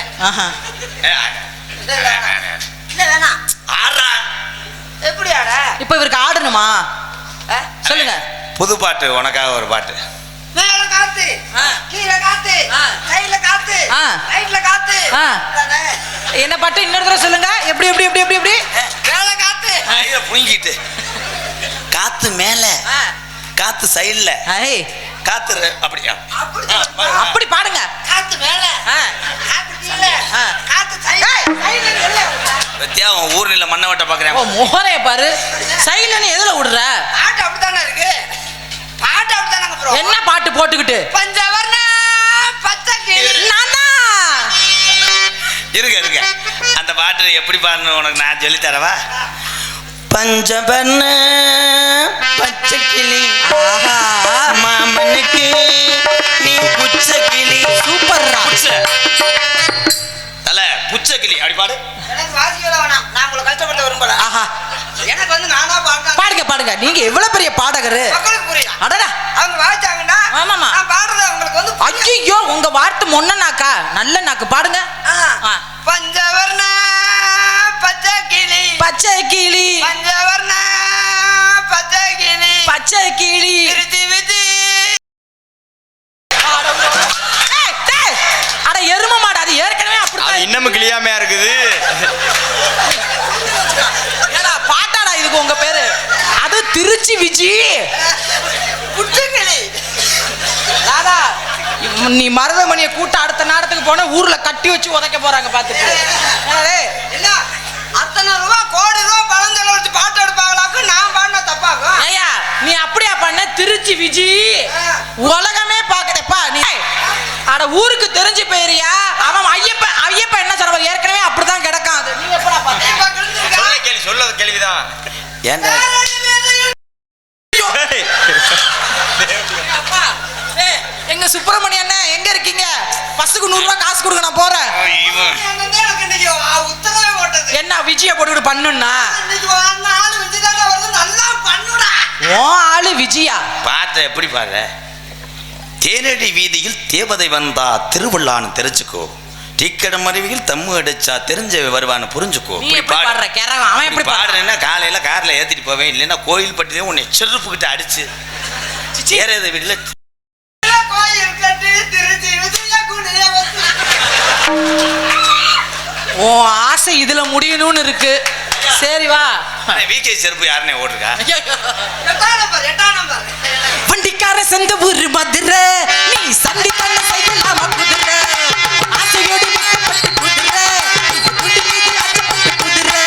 இல்ல வேணாம். ஆடுறா. எப்படி ஆட? இப்ப இவருக்கு ஆடணுமா? சொல்லுங்க. புது பாட்டு, உனக்காக ஒரு பாட்டு. மேல காத்து, கீழே காத்து, சைடுல காத்து, ரைட்ல காத்து. என்ன பாட்டு இன்னொரு தடவை சொல்லுங்க. எப்படி எப்படி எப்படி எப்படி எப்படி? மேல காத்து. இதை புழுங்கிட்டு காத்து மேல, காத்து சைடுல, காத்து அப்படியா? அப்படி பாடுங்க. காத்து மேல, காத்து கீழே, காத்து சைடுல. பத்தியா உன் ஊர்ல மண்ணை வட்ட பாக்குறேன். ஓ மோகனே பாரு. சைடுல எதுல விடுற? பாட்டு அப்படித்தானே இருக்கு. பாட்டு அப்படித்தானங்க ப்ரோ. என்ன பாட்டு போட்டுக்கிட்டு? பஞ்சவர்ண பச்சை கிளி. இருங்க இருங்க, அந்த பாட்டு எப்படி பாடணும் உனக்கு நான் சொல்லி தரவா? பஞ்சவர்ண பச்சை கிளி மாமனுக்கு நீ புச்ச கிளி. சூப்பர்ரா. தல புச்ச கிளி அப்படி பாடு. எனக்கு வாசிக்கல வேணாம், நான் உங்களை கஷ்டப்பட்டு விரும்பல. ஆஹா, எனக்கு வந்து நானா பாடுறேன். பாடுங்க பாடுங்க. நீங்க எவ்வளவு பெரிய பாடகரு. மக்களுக்கு புரியும். அடடா, அவங்க வாசிச்சாங்கன்னா ஆமாமா, நான் பாடுறது அவங்களுக்கு வந்து ஐயோ உங்க வார்த்தை மொன்ன நாக்கா, நல்ல நாக்கு. பாடுங்க. பஞ்சவர்ண பச்சை கிளி, பச்சை கிளி, பஞ்சவர்ண பச்சை கிளி, பச்சை கிளி. விரிச்சி விரிச்சி. அட எரும மாடு, அது ஏற்கனவே அது அப்படித்தான். இன்னமும் கிளியாமையா இருக்குது. ஏடா பாட்டாடா இதுக்கு உங்க பேரு? அது திருச்சி விஜி புச்சக்கிளி. ராதா, நீ மருதமணியை கூட்ட அடுத்த நேரத்துக்கு போன ஊர்ல கட்டி வச்சு உதைக்க போறாங்க பாத்துட்டு. என்ன அத்தனை ரூபா கோடி ரூபா பணம் செலவழிச்சு பாட்டு எடுப்பாங்களாக்கு நான் பாடினா தப்பாகும்? ஐயா நீ அப்படியா பண்ண? திருச்சி விஜி உலகமே பாக்குறப்பா நீ. அட ஊருக்கு தெரிஞ்சு போயிரியா? அவன் ஐயப்பன் ஐயப்பன் என்ன சொல்ற, ஏற்கனவே அப்படிதான் கிடக்கான். அது நீங்க எப்படா பாத்தீங்க? சொல்ல கேள்வி, சொல்லது கேள்விதான். ஏன்டா எங்க சுப்பிரமணிய அண்ணன் எங்க இருக்கீங்க? பஸ்ஸுக்கு 100 ரூபாய் காசு கொடுங்க, நான் போறேன். எனக்கு இன்னைக்கு உத்தரவே போட்டது. என்ன விஜய போட்டுக்கிட்டு பண்ணுன்னா? இன்னைக்கு ஆளு விஜய் வருது, நல்லா பண்ணுடா. ஓ ஆளு விஜயா. பாட்ட எப்படி பாடுற? தேனடி வீதியில் தேவதை வந்தா திருவிழான்னு தெரிஞ்சுக்கோ, டீக்கடம் அருவியில் தம்மு அடிச்சா தெரிஞ்ச வருவான்னு புரிஞ்சுக்கோ. நீ எப்படி பாடுற கேரவன்? அவன் எப்படி பாடுறேன்னா காலையில கார்ல ஏத்திட்டு போவேன், இல்லைன்னா கோயில் பட்டிலே உன்னை செருப்புக்கிட்ட அடிச்சு ஏறது வீட்டுல கோயில் கட்டி திருச்சி விஜய குடிய வந்து. ஓ ஆசை இதுல முடியணும்னு இருக்கு. சரி வா. விகே செருப்பு யாருன்னே ஓடுறா? 8ஆம் நம்பர் வண்டிக்கார சொந்த ஊரு மதுரை, நீ சண்டி பண்ண செய்யலாமா குதிரை? ஆசையோடு விட்டுப்பட்டு குதிரை, குடி மீது ஆசைப்பட்டு குதிரை.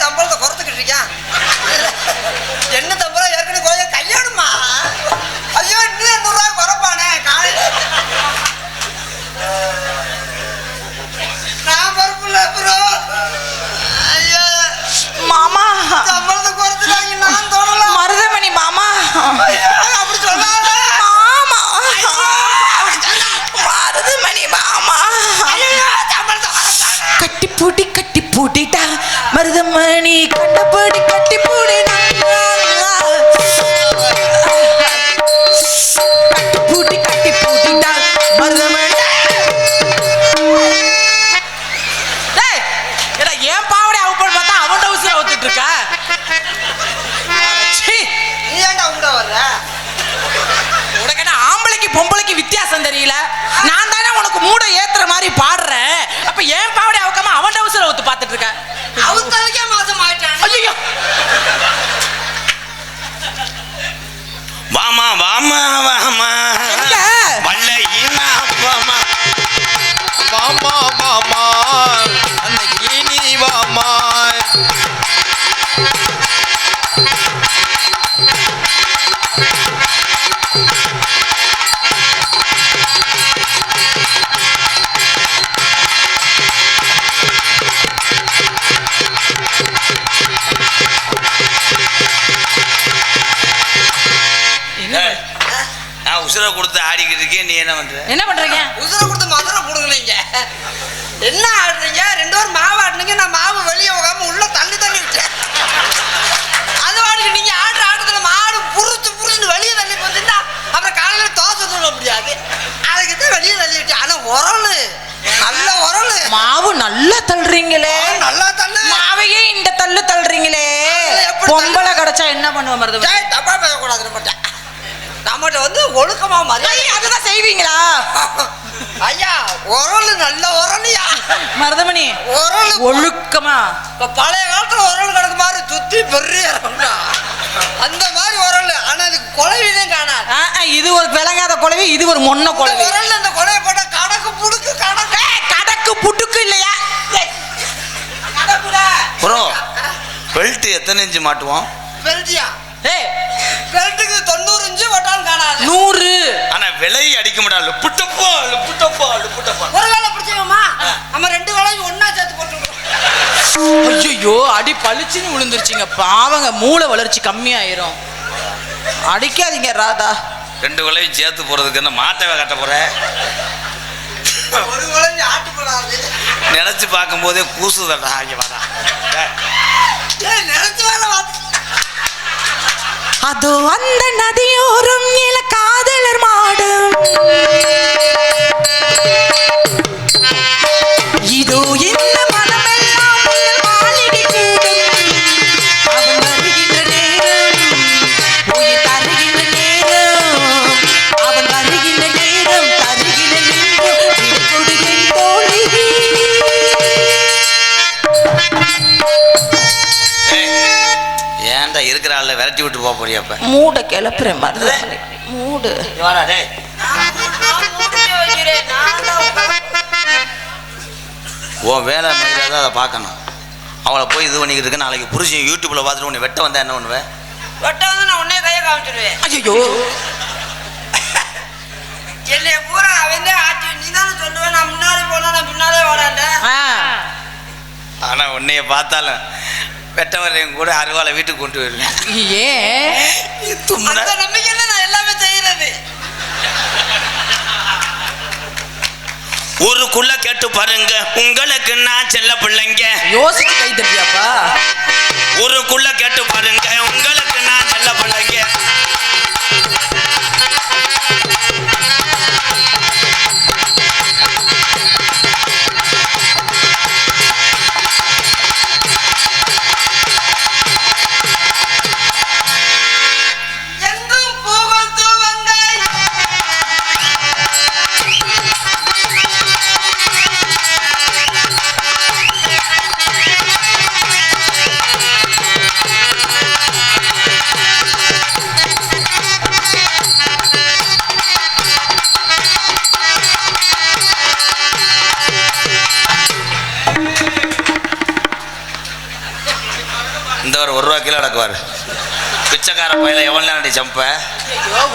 சம்பளத்தை குறைத்துக்கிட்டு இருக்கான். என்ன சம்பளம் ஏற்கனவே கோயில் கல்யாணமா? ஐயோ இன்னும் 100 ரூபாய் குறைப்பானே காலையில. நான் பொறுப்புல ப்ரோ. ஐயோ மாமா சம்பளத்தை குறைச்சிட்டாங்க, நான் தொடலாம். மருதமணி மாமா. அப்படி சொல்லாத மாமா, மருதமணி மாமா. கட்டி பூட்டிட்டா மருதமணி, கண்டபடி கட்டி பூடினா. கட்டி பூட்டிட்டா மருதமணி. ஏன் பாவடை அவுப்பன் பார்த்தா அவன் டவுசர் அவுத்துட்டு இருக்க? நீ ஏன்டா உண்ட வர்ற? உனக்கு என்ன ஆம்பளைக்கு பொம்பளைக்கு வித்தியாசம் தெரியல? நான் தானே உனக்கு மூட ஏத்துற மாதிரி பாடுறேன். அப்ப ஏன் பாவடை அவுக்காம அவன் டவுசர் அவுத்து பாத்துட்டு இருக்க. அவங்களுக்கே மாசம் ஆயிட்டான். ஐயோ வாமா வாமா வாமா எங்க? வல்லையினா வாமா வாமா வாமா அன்னைக்கு நீ வாமா. ஏய், நான் உசுரை கொடுத்து ஆடிக்கிட்டு இருக்கேன், நீ என்ன பண்ற? என்ன பண்றீங்க? உசுரை கொடுத்து மதுரை கொடுக்குறீங்க. என்ன ஆடுறீங்க? 2 பேரும் மாவு ஆடுனீங்க. நான் மாவு வெளியே போகாம உள்ள தள்ளி விட்டேன். அது வாடுக்கு நீங்க ஆடுற ஆட்டத்துல மாடு புரிச்சுன்னு வெளியே தள்ளி போச்சுன்னா அப்புறம் காலையில தோசை சொல்ல முடியாது. அதுக்கிட்ட வெளியே தள்ளி விட்டேன். ஆனா உரல் நல்ல உரல். மாவு நல்லா தள்ளுறீங்களே. நல்லா தள்ளு. மாவையே இந்த தள்ளு தள்ளுறீங்களே. எப்படி பொம்பளை கிடைச்சா என்ன பண்ணுவ மருது? தப்பா பேசக்கூடாது. நம்மகிட்ட வந்து ஒழுக்கமா மரியாதை. அதுதான் செய்வீங்களா? ஐயா உரல் நல்ல உரலியா மருதமணி. உரல் ஒழுக்கமா. இப்ப பழைய காலத்துல உரல் கிடக்கு மாதிரி சுத்தி பெரிய அந்த மாதிரி உரல். ஆனா அதுக்கு குழவிதான் காணாது. இது ஒரு விளங்காத குழவி, இது ஒரு மொன்ன குழவி. உரல் அந்த குழவை போட்டா கடக்கு புடுக்கு கடக்கு புட்டுக்கு இல்லையா? ப்ரோ பெல்ட் எத்தனை இன்ச்சு மாட்டுவோம்? பெல்ட்டியா? பெல்ட்டுக்கு 90 இன்ச்சு போட்டாலும் காணாது. 100. ஆனா விலை அடிக்க முடியாது. புட்டப்பா புட்டப்பா புட்டப்பா. ஒரு வேலை பிடிச்சோமா நம்ம 2 வேலையும் ஒன்னா சேர்த்து போட்டுருக்கோம். ஐயோ அடி பளிச்சுன்னு விழுந்துருச்சுங்க. பாவங்க மூளை வளர்ச்சி கம்மியாயிரும். அடிக்காதீங்க ராதா. 2 விலையும் சேர்த்து போறதுக்கு என்ன மாட்டவே கட்ட போற? ஒரு வேலை ஆட்டு போடாது. நினைச்சு பார்க்கும் போதே கூசுதடா. இங்க வாடா. நினைச்சு வேலை அதோ அந்த நதியோரம் இல காதலர் மாடும். இதோ இந்த மனமெல்லாம் உங்கள் மாளிகை கூடும். அவன் வருகின்ற நேரம் உயிர் தருகின்ற நேரம். அவன் வருகின்ற நேரம் தருகின்ற நேரம் கொடுகின்ற தோழி. ஏன்டா இருக்கிற ஆள்ல விரட்டி விட்டு போக போறியா? அப்ப மூட கிளப்புறேன் மருதமணி. மூடு. வாடா டேய். உன் வேலை தான் அதை பார்க்கணும். அவளை போய் இது பண்ணிக்கிட்டு இருக்க. நாளைக்கு புருஷன் யூடியூப்ல பார்த்துட்டு உன்னை வெட்ட வந்தா என்ன பண்ணுவேன்? வெட்ட வந்து நான் உன்னே கையை காமிச்சிடுவேன். ஐயோ என்னைய பூரா அவன் ஆச்சு. நீ தானே சொல்லுவேன் நான் முன்னாடி போனா நான் பின்னாலே வராண்டேன். ஆனா உன்னைய பார்த்தாலும் வெட்ட வர்றவங்க கூட அருவாளை வீட்டுக்கு கொண்டு வருவேன். ஏன்? அந்த நம்பிக்கையில நான் எல்லாமே செய்யறது. ஊருக்குள்ள கேட்டு பாருங்க, உங்களுக்கு நான் செல்ல பிள்ளைங்க. யோசிச்சு கை தட்டியாப்பா. ஊருக்குள்ள கேட்டு பாருங்க, உங்களுக்கு நான் செல்ல பிள்ளைங்க. எங்கும் போகும் தூவங்கை. இந்த ஒரு ரூபா கீழே கிடக்குவார். பிச்சைக்கார பையில எவ்வளவு நேரம் ஜம்ப?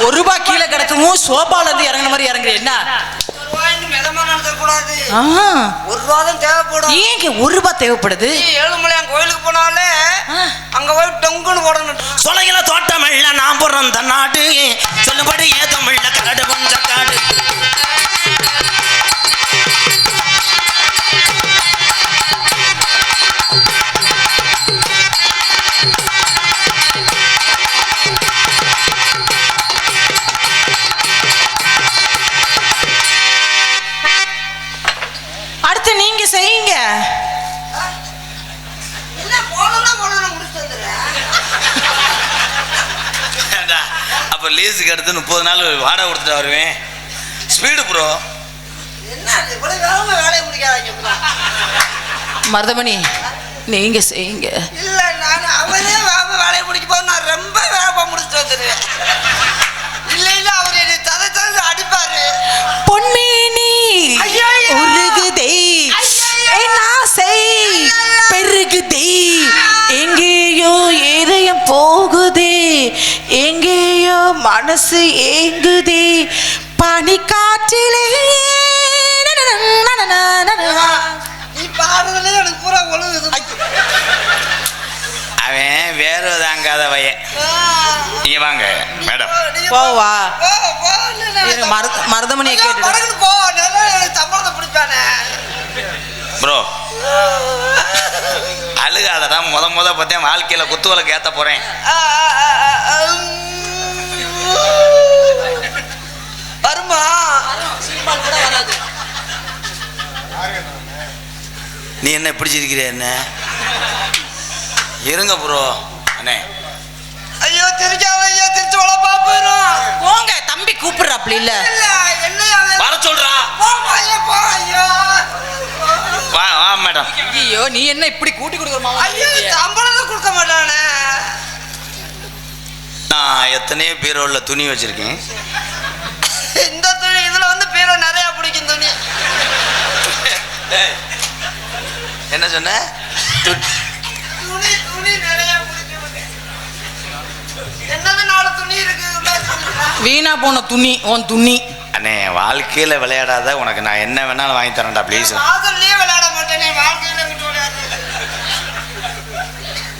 ₹1 கீழே கிடக்கும். சோபால இருந்து இறங்குன மாதிரி இறங்குற என்ன? கூடாது. ₹1 தான் தேவைப்படும். ஏங்க ₹1 தேவைப்படுது? ஏழுமலையான் கோயிலுக்கு போனாலே அங்க போய் டொங்குன்னு போடணும். சொலையில தோட்டம் இல்ல நான் பிறந்த நாடு. சொல்லுபடி ஏதம் இல்ல கரடு கொஞ்ச காடு. அடுத்து நீங்க செய்யுங்க. அப்ப லீஸுக்கு எடுத்து 30 நாள் வாடகை கொடுத்துட்டு வருவேன். Speed bro. மருதமணி நீங்க செய்யுங்க. இல்ல நான் அவனே வேலையை முடிக்க போது நான் ரொம்ப வேகமா முடிச்சுட்டு வந்துடுவேன். இல்ல இல்ல அவர் என்னை ததை ததை அடிப்பாரு. பொன்மேனி உருகுதே என் ஆசை பெருகுதே எங்கேயோ இதயம் போகுதே எங்கேயோ மனசு ஏங்குதே பனிக்காற்றிலே நீ பாடுறதுல எனக்கு பூரா ஒழுகுது. அவன் வேற தாங்காத பையன். நீங்க வாங்க மேடம். போவா போ மருதமணியை கேட்டு போ நல்லா எனக்கு சம்பளத்தை பிடிப்பானே. ப்ரோ அழுகாதடா. முத பார்த்தேன் வாழ்க்கையில குத்துவலுக்கு ஏத்த போறேன். வருமா நீ என்ன பிடிச்சிருக்கிற என்ன இருங்க ப்ரோ. அண்ணே ஐயோ திருச்சாவ ஐயோ திருச்சி வளப்பா போயிடும். போங்க தம்பி கூப்பிடுறாப்ல இல்ல வர சொல்றா. போ ஐயோ வா வா மேடம். ஐயோ நீ என்ன இப்படி கூட்டி கொடுக்குற ஐயோ சம்பளத்தை கொடுக்க மாட்டானே. நான் எத்தனையோ பீரோல துணி வச்சிருக்கேன். இந்த துணி இதுல வந்து பீரோ நிறைய பிடிக்கும் துணி. என்ன சொன்ன? துணி துணி நிறைய பிடிக்கும். என்னது 4 துணி இருக்கு. வீணா போன துணி உன் துணி. அண்ணே வாழ்க்கையில விளையாடாத. உனக்கு நான் என்ன வேணாலும் வாங்கி தரேன்டா ப்ளீஸ். காதல்லையே விளையாட மாட்டேனே வாழ்க்கையில விட்டு விளையாடுறேன்.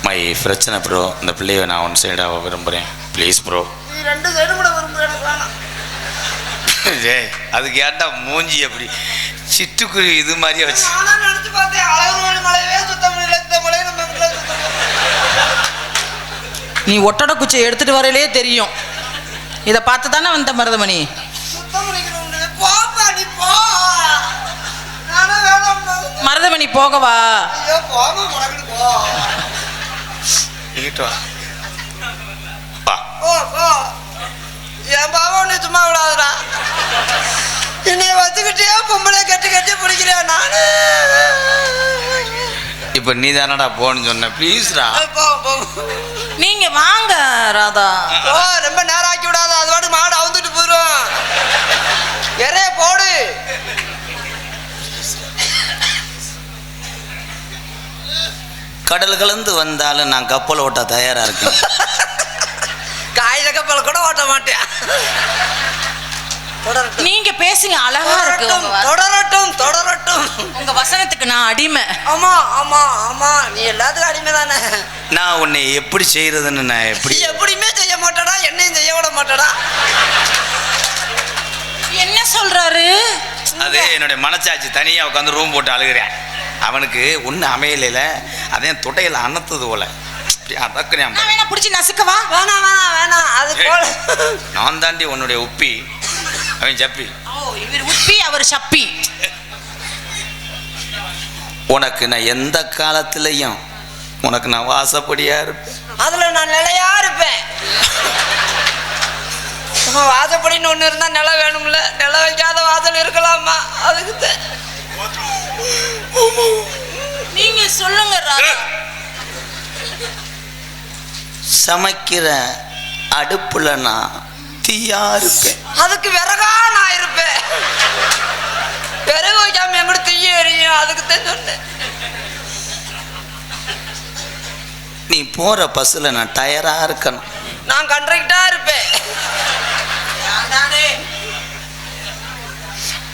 மை பிரச்சனை ப்ரோ. இந்த பிள்ளையை நான் ஒன் சைடாக விரும்புகிறேன் ப்ளீஸ் ப்ரோ. நீ 2 சைடு கூட விரும்புற எனக்கு வேணாம். ஏய் அதுக்கு ஏன்டா மூஞ்சி அப்படி சிட்டுக்குருவி இது மாதிரியே வச்சு. நானும் நினைச்சு பார்த்தேன் அழகுமலை மலையவே சுத்த முடியல. இந்த மலை நம்ம வீட்டுல சுத்த முடியல. நீ ஒட்டட குச்சை எடுத்துட்டு வரையிலே தெரியும். இதை பார்த்து தானே வந்த மருதமணி. சுத்தம் பண்ணிக்கணும். போப்பா நீ போ. நானும் வேணாம். மருதமணி போகவா? ஐயோ போமா முடக்கிட்டு போ. இங்கிட்டு வா. வா. போ போ. என் பாவா நீ சும்மா விடாதுடா. என்னைய வச்சுக்கிட்டே பொம்பளை கட்டி கட்டி பிடிக்கிறேன் நானு. இப்போ நீ தானடா போன்னு சொன்ன ப்ளீஸ்டா. போ போ. நீங்க வாங்க ராதா. ஓ ரொம்ப நேரம் ஆக்கி விடாத. அது வாட்டு மாடு அவுந்துட்டு போயிடும். எறைய போடு. கடல் கலந்து வந்தாலும் நான் கப்பல் ஓட்ட தயாரா இருக்கேன். காகித கப்பல் கூட ஓட்ட மாட்டேன். தொடரட்டும் நீங்க பேசுங்க அழகா இருக்கு உங்க வார்த்தை. தொடரட்டும் தொடரட்டும். உங்க வசனத்துக்கு நான் அடிமை. ஆமா ஆமா ஆமா நீ எல்லாத்துக்கும் அடிமை தானே. நான் உன்னை எப்படி செய்யறதுன்னு நான் நீ எப்படி எப்படியுமே செய்ய மாட்டடா. என்னையும் செய்ய விட மாட்டடா. என்ன சொல்றாரு? அது என்னுடைய மனச்சாட்சி தனியாக உட்காந்து ரூம் போட்டு அழுகிறேன். அவனுக்கு ஒன்று அமையலைல அதையும் தொட்டையில் அன்னத்தது போல அதற்குறேன். நான் வேணா புடிச்சு நசுக்கவா? வேணாம் வேணாம் வேணாம். அது போல நான் தாண்டி உன்னுடைய உப்பி அவன் சப்பி. ஓ இவர் உப்பி அவர் சப்பி. உனக்கு நான் எந்த காலத்திலையும் உனக்கு நான் வாசப்படியா இருப்பேன். அதுல நான் நிலையா இருப்பேன். வாசப்படின்னு ஒண்ணு இருந்தா நிலை வேணும்ல. நிலை வைக்காத வாசல் இருக்கலாமா? அதுக்கு நீங்க சொல்லுங்க ராதா. சமைக்கிற அடுப்புல நான் தீயா இருப்பேன். அதுக்கு விறகா நான் இருப்பேன். விறகு வைக்காம எங்கூட தீய எரியும். அதுக்கு தான் சொன்னேன். நீ போற பஸ்ல நான் டயரா இருக்கணும். நான் கண்ட்ராக்டா இருப்பேன்.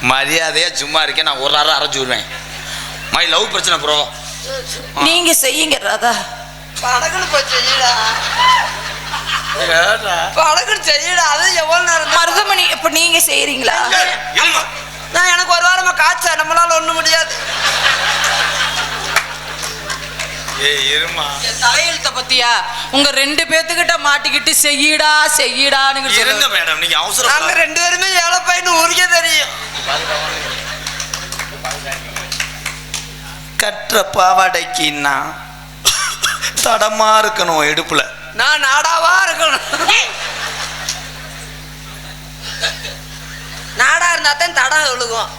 மரியாதையா சும்மா இருக்கேன். நான் ஒரு அரை அரைச்சு விடுவேன். மை லவ் பிரச்சனை ப்ரோ. நீங்க செய்யுங்க ராதா. படகுன்னு போய் செய்யடா. படகுன்னு செய்யடா. அது எவ்வளவு நேரம்? மருதமணி இப்ப நீங்க செய்யறீங்களா? நான் எனக்கு ஒரு வாரமா காய்ச்ச. நம்மளால ஒண்ணும் முடியாது. தலையெழுத்த பத்தியா உங்க 2 பேத்துக்கிட்ட மாட்டிக்கிட்டு செய்யடா செய்யடான்னு இருங்க மேடம். நீங்க அவசரம். நாங்க 2 பேருமே ஏழை பையனு ஊருக்கே தெரியும். கற்ற பாவாடைக்கு நான் தடமா இருக்கணும் இடுப்புல. நான் நாடாவா இருக்கணும். நாடா இருந்தா தான் தடம் விழுகும்.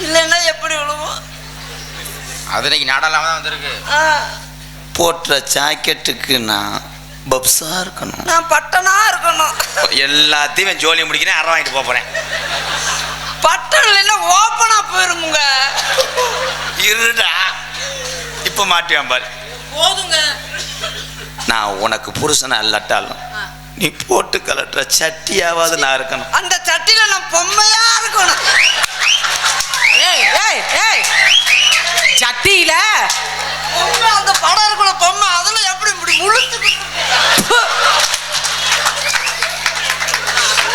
இல்லைன்னா எப்படி விழுகும்? அது இன்னைக்கு நாடெல்லாம் தான் வந்திருக்கு. ஆ, போட்டுற ஜாக்கெட்டுக்கு நான் பப்ஸா இருக்கணும். நான் பட்டனா இருக்கணும். எல்லாத்தையும் ஜோலி முடிக்கிறேன், அரை வாங்கிட்டு போறேன். பட்டன் இல்லைன்னா ஓப்பனா போயிருமுங்க. இருடா, இப்ப மாட்டுவேன் பாரு. போதுங்க. நான் உனக்கு புருஷனை அல்லட்டாலும் நீ போட்டு கலட்டுற சட்டியாவது நான் இருக்கணும். அந்த சட்டியில நான் பொம்மையா இருக்கணும். ஏய் ஏய் ஏய் சட்டியில பொம்மை, அந்த படம் இருக்கிற பொம்மை அதுல எப்படி இப்படி முழுத்து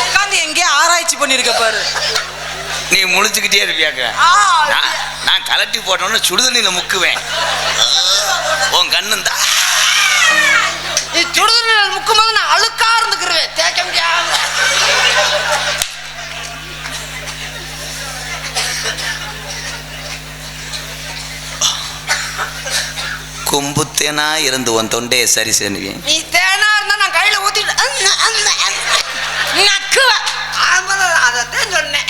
உட்காந்து எங்கேயோ ஆராய்ச்சி பண்ணிருக்க பாரு. நீ முழிச்சுக்கிட்டே இருப்பியாக்க. நான் கலட்டி போட்டோன்னு சுடுதண்ணில முக்குவேன். உன் கண்ணு தான் நீ சுடுதண்ணில் முக்கும் போது நான் அழுக்கா இருந்துக்கிறேன். தேய்க்க முடியாது. கும்புத்தேனா இருந்து உன் தொண்டையை சரி செய்வேன். நீ தேனா இருந்தா நான் கையில ஊத்திட்டு நக்குவேன். அதைத்தான் சொன்னேன்.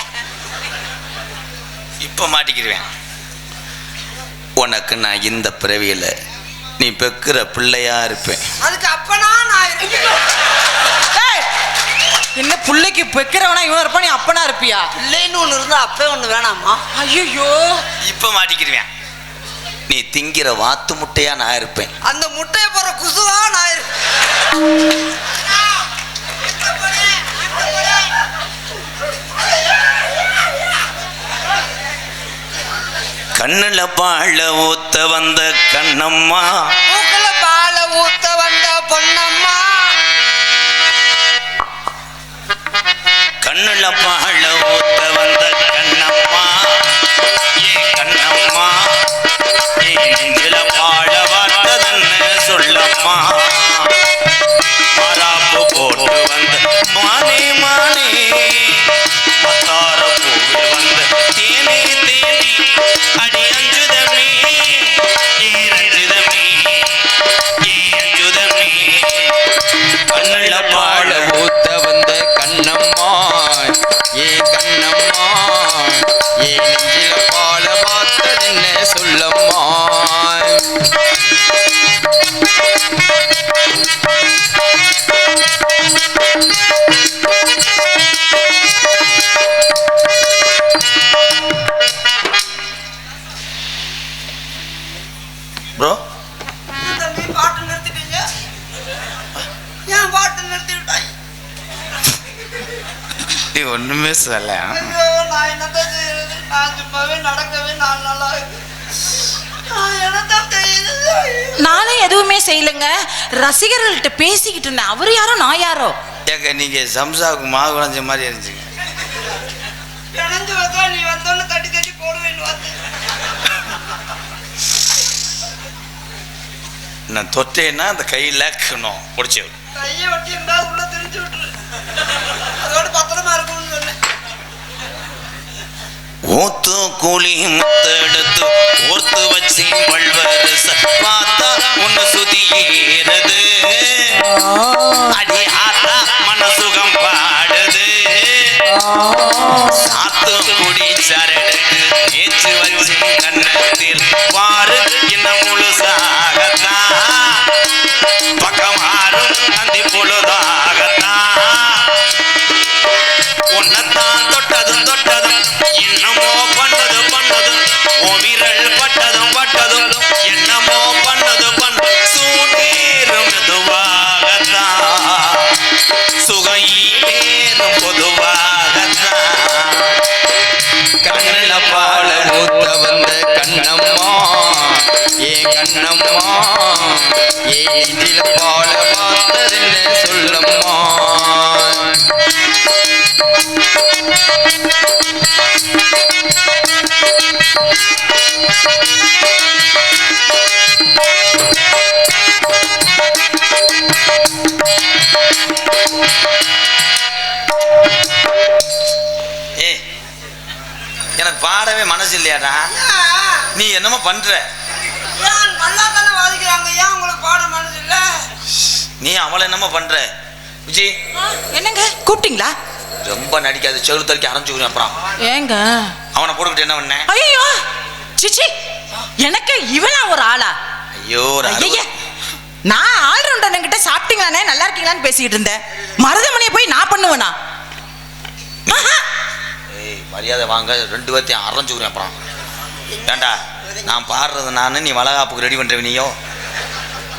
இப்ப மாட்டிக்கிடுவேன். உனக்கு நான் இந்த பிறவியில நீ பெக்குற பிள்ளையா இருப்பேன். அதுக்கு அப்பனா நான் இருக்கேன். ஏய், என்ன புள்ளைக்கு பெக்கிறவனா இவன் இருப்பா, நீ அப்பனா இருப்பியா? பிள்ளைன்னு ஒண்ணு இருந்தா அப்பே ஒண்ணு வேணாமா? ஐயோ இப்ப மாட்டிக்கிடுவேன். நீ திங்கிற வாத்து முட்டையா நான் இருப்பேன். அந்த முட்டையை போற குசுவா நான் இருப்பேன். கண்ணுல பாழ ஊத்த வந்த கண்ணம்மா, மூக்குல பால ஊத்த வந்த பொன்னம்மா, கண்ணுல பாழ ஊத்த வந்த கண்ணம்மா, ஏ கண்ணம்மா, ஏ நெஞ்சில பாழ வார்த்ததன்னு சொல்லம்மா, மராப்பு போட்டு வந்த மானே மானே, மத்தார பூவில் வந்த தேனே தேனே, அடி அஞ்சுதமே, ஏ ரஞ்சிதமே, ஏ அஞ்சுதமே, கண்ணுல பாழ ஊத்த வந்த கண்ணம்மா, ஏ கண்ணம்மா, ஏ நெஞ்சில பால பார்த்ததென்ன சொல்லம்மா. ப்ரோ, தம்பி பாட்டு நிறுத்திட்டீங்க. ஏன் பாட்டு நிறுத்தி விட்டாய்? நீ ஒண்ணுமே சொல்ல. ஐயோ, நான் என்னத்தான் செய்யறது? நான் சும்மாவே நடக்கவே 4 நாளா இருக்கு. நான் என்னத்தான் செய்யுது? நானே எதுவுமே செய்யலங்க. ரசிகர்கள்ட்ட பேசிக்கிட்டு இருந்தேன். அவர் யாரோ நான் யாரோ. ஏங்க நீங்க சம்சாவுக்கு மாவு குழஞ்ச மாதிரி இருந்துச்சுங்க. இணைஞ்சு வந்தா நீ வந்தோன்னு தட்டி தட்டி போடுவேன்னு வந்து. நான் தொட்டேன்னா அந்த கையில் கணும் பிடிச்சி கையை ஒட்டி இருந்தா உள்ள திரிஞ்சு விட்டுரு. அதோட பத்திரமா இருக்கணும்னு சொன்னேன். ஊத்து கூலி முத்தெடுத்து ஓர்த்து வச்சு வள்வரச பார்த்தா ஒன்னு சுதியேறது, அடி ஆத்தா மனசுகம் பாடுது, சாத்து குடி சரடுக்கு ஏச்சு வச்சு கண்ணத்தில் பாரு இன்னும் முழுசாகத்தான், பக்கம் ஆறும் நந்தி பொழுதாகத்தான், உன்னத்தான் தொட்டதும் தொட்டதும் என்னமோ பண்ணது பண்ணதும், உன் விரல் பட்டதும் பட்டதும் என்னமோ பண்ணது பண்ணது, சூடேறும் மெதுவாகத்தான், சுகையேறும் பொதுவாகத்தான், கண்ணுல பால ஊத்த வந்த கண்ணம்மா, ஏ கண்ணம்மா, ஏ நெஞ்சில பால பார்த்ததென்ன சொல்லம்மா. ஏய், எனக்கு பாடவே மனசு இல்லையாடா. நீ என்னமோ பண்ற. ஏன் நல்லா தானே வாதிக்கிறாங்க, ஏன் உங்களுக்கு பாட மனசு இல்ல? நீ அவளை என்னமோ பண்ற. விஜி, என்னங்க கூப்பிட்டீங்களா? ரொம்ப நடிக்காது, செவுறு தறிக்க அரைஞ்சுக்கிறேன். அப்புறம் ஏங்க அவனை போட்டுக்கிட்டு என்ன பண்ண? ஐயோ சிச்சி, எனக்கு இவனா ஒரு ஆளா? ஐயோ ஒரு ஐயே, நான் ஆல்ரவுண்டர் கிட்ட சாப்பிட்டீங்களானே நல்லா இருக்கீங்களான்னு பேசிக்கிட்டு இருந்தேன். மருதமணியை போய் நான் பண்ணுவேனா? ஏய் மரியாதை வாங்க, 2 பேர்த்தையும் அரைஞ்சுக்கிறேன். அப்புறம் ஏண்டா நான் பாடுறது நான், நீ வளகாப்புக்கு ரெடி பண்ணுற நீயோ?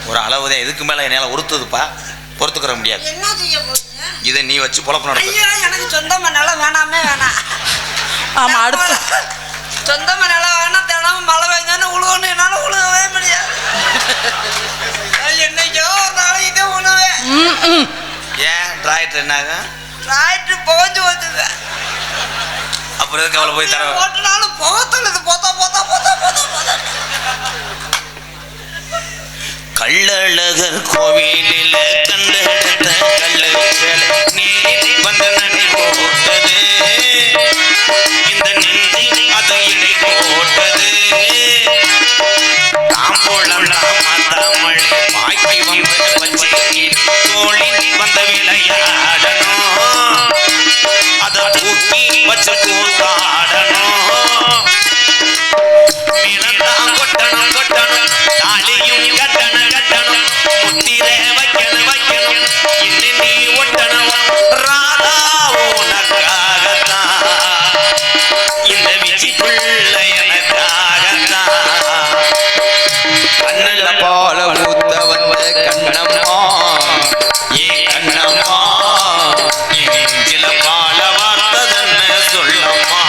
ஒரு அளவுதான், இதுக்கு மேலே என்னால் உறுத்துதுப்பா, பொறுத்துக்கிற முடியாது. என்ன செய்ய போறீங்க? இதை நீ வச்சு பொழப்பு நடத்து. ஐயா, எனக்கு சொந்தமா நிலம் வேணாமே வேணாம். ஆமா, அடுத்து சொந்தமா நிலம் வேணாம். தினமும் மழை பெய்ஞ்சானு உழுவணும், என்னால உழுவவே முடியாது. என்னைக்கோ ஒரு நாளைக்கு தான் உழுவேன். ஏன் டிராக்டர் என்னாக? டிராக்டர் புகஞ்சு வச்சுங்க. அப்புறம் எதுக்கு அவளை போய் தர? ஓட்டுனாலும் புகத்தலுது, போத்தா போத்தா போத்தா போத்தா போத்தா. கள்ளழகர் கோவிலில் கண்டெடுத்த கல்லு நீர் வந்த நடை போட்டது, இந்த நெஞ்சி அது இடை போட்டது. தாம்போளம் தமிழ் வாய்க்கு வந்து பச்சை தோழி வந்த விளையாடணும், அதை தூக்கி வச்ச கூத்தாடணும். மேலந்தான் கொட்டணும் கொட்டணும், தாலியும் கட்டணும் கட்டணும், முத்திரை வைக்கணும் வைக்கணும், இன்னும் நீ ஒட்டணும். ராதா உனக்காகத்தான், இந்த விஜி பிள்ளை எனக்காகத்தான். கண்ணுல போல ஊத்த வந்த கண்ணம்மா, ஏ கண்ணம்மா, என் நெஞ்சில பால வார்த்ததென்ன சொல்லம்மா.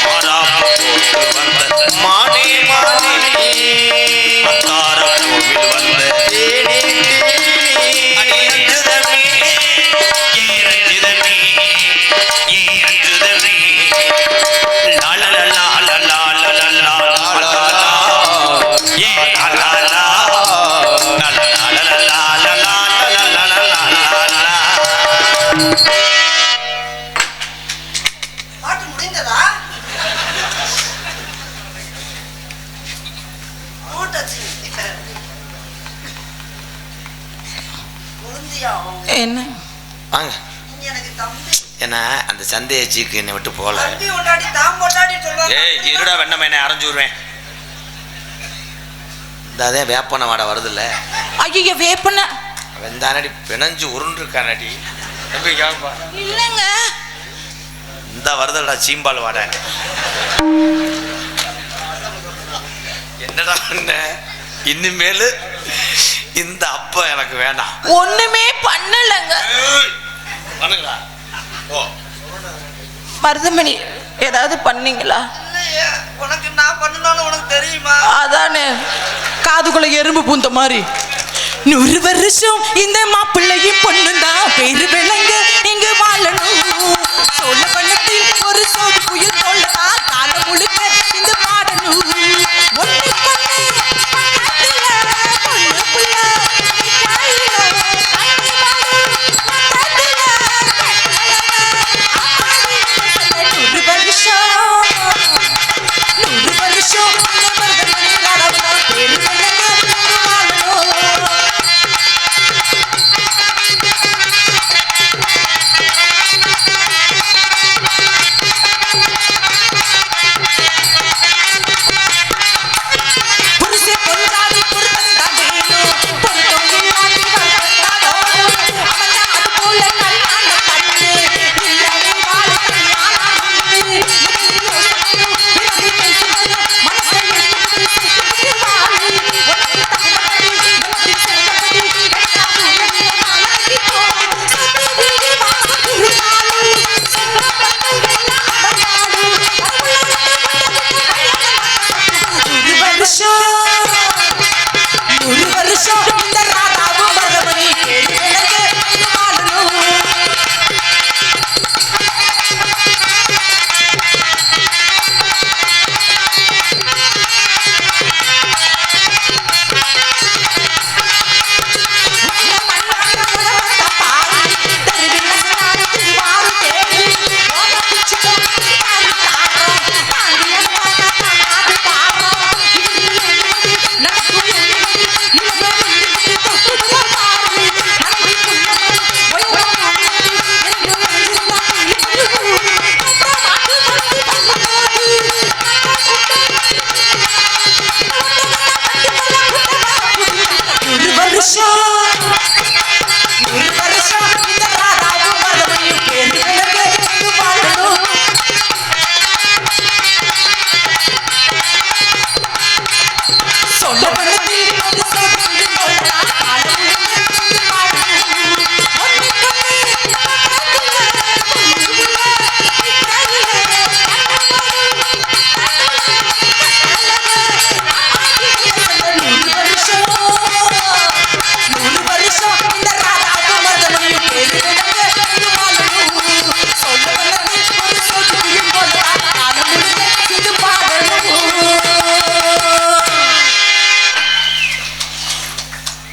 மாறாப்பு போட்டு வந்த மானே மானே, மத்தார கோவில் வந்த தேனே தேனே, அடி அஞ்சுதமே ஏ ரஞ்சிதமே ஏ அஞ்சுதமே. லாலலா லாலலா லாலலா லாலலா ஏ லாலலா லாலலா லாலலா லாலலா. பாட்டு முடிந்ததா? என்ன? வாங்க. நீங்க எனக்கு தம்பி. ஏன்னா அந்த சந்தையை சீக்கு என்னை விட்டு போகல. தம்பி கொண்டாடி தாம் கொண்டாடி சொல்லுவாங்க. ஏய் இருடா வெண்ணம் என்ன அரைஞ்சு விடுவேன். இந்த அதே வேப்பன வாடை வருதுல்ல. ஐயோ, வேப்பன வெந்தானடி பிணைஞ்சு உருண்டுருக்கானடி. தம்பி கேப்பா. இல்லைங்க, இந்த வருதல்டா சீம்பால் வாடை. என்னடா பண்ண? இனிமேல் இந்த அப்பா எனக்கு வேண்டாம். ஒண்ணுமே பண்ணலங்க. பண்ணுங்களா? ஓ மருதமணி ஏதாவது பண்ணீங்களா? இல்லையே, உனக்கு நான் பண்ணுனாலும் உனக்கு தெரியுமா? அதானே, காதுக்குள்ள எறும்பு பூந்த மாதிரி. 100 வருஷம் இந்த மாப்பிள்ளையும் பொண்ணுதான் பேரு விளங்க இங்கு வாழணும். சோழ பள்ளத்தில் ஒரு சோது புயல் தோழதான் காலம் முழுக்க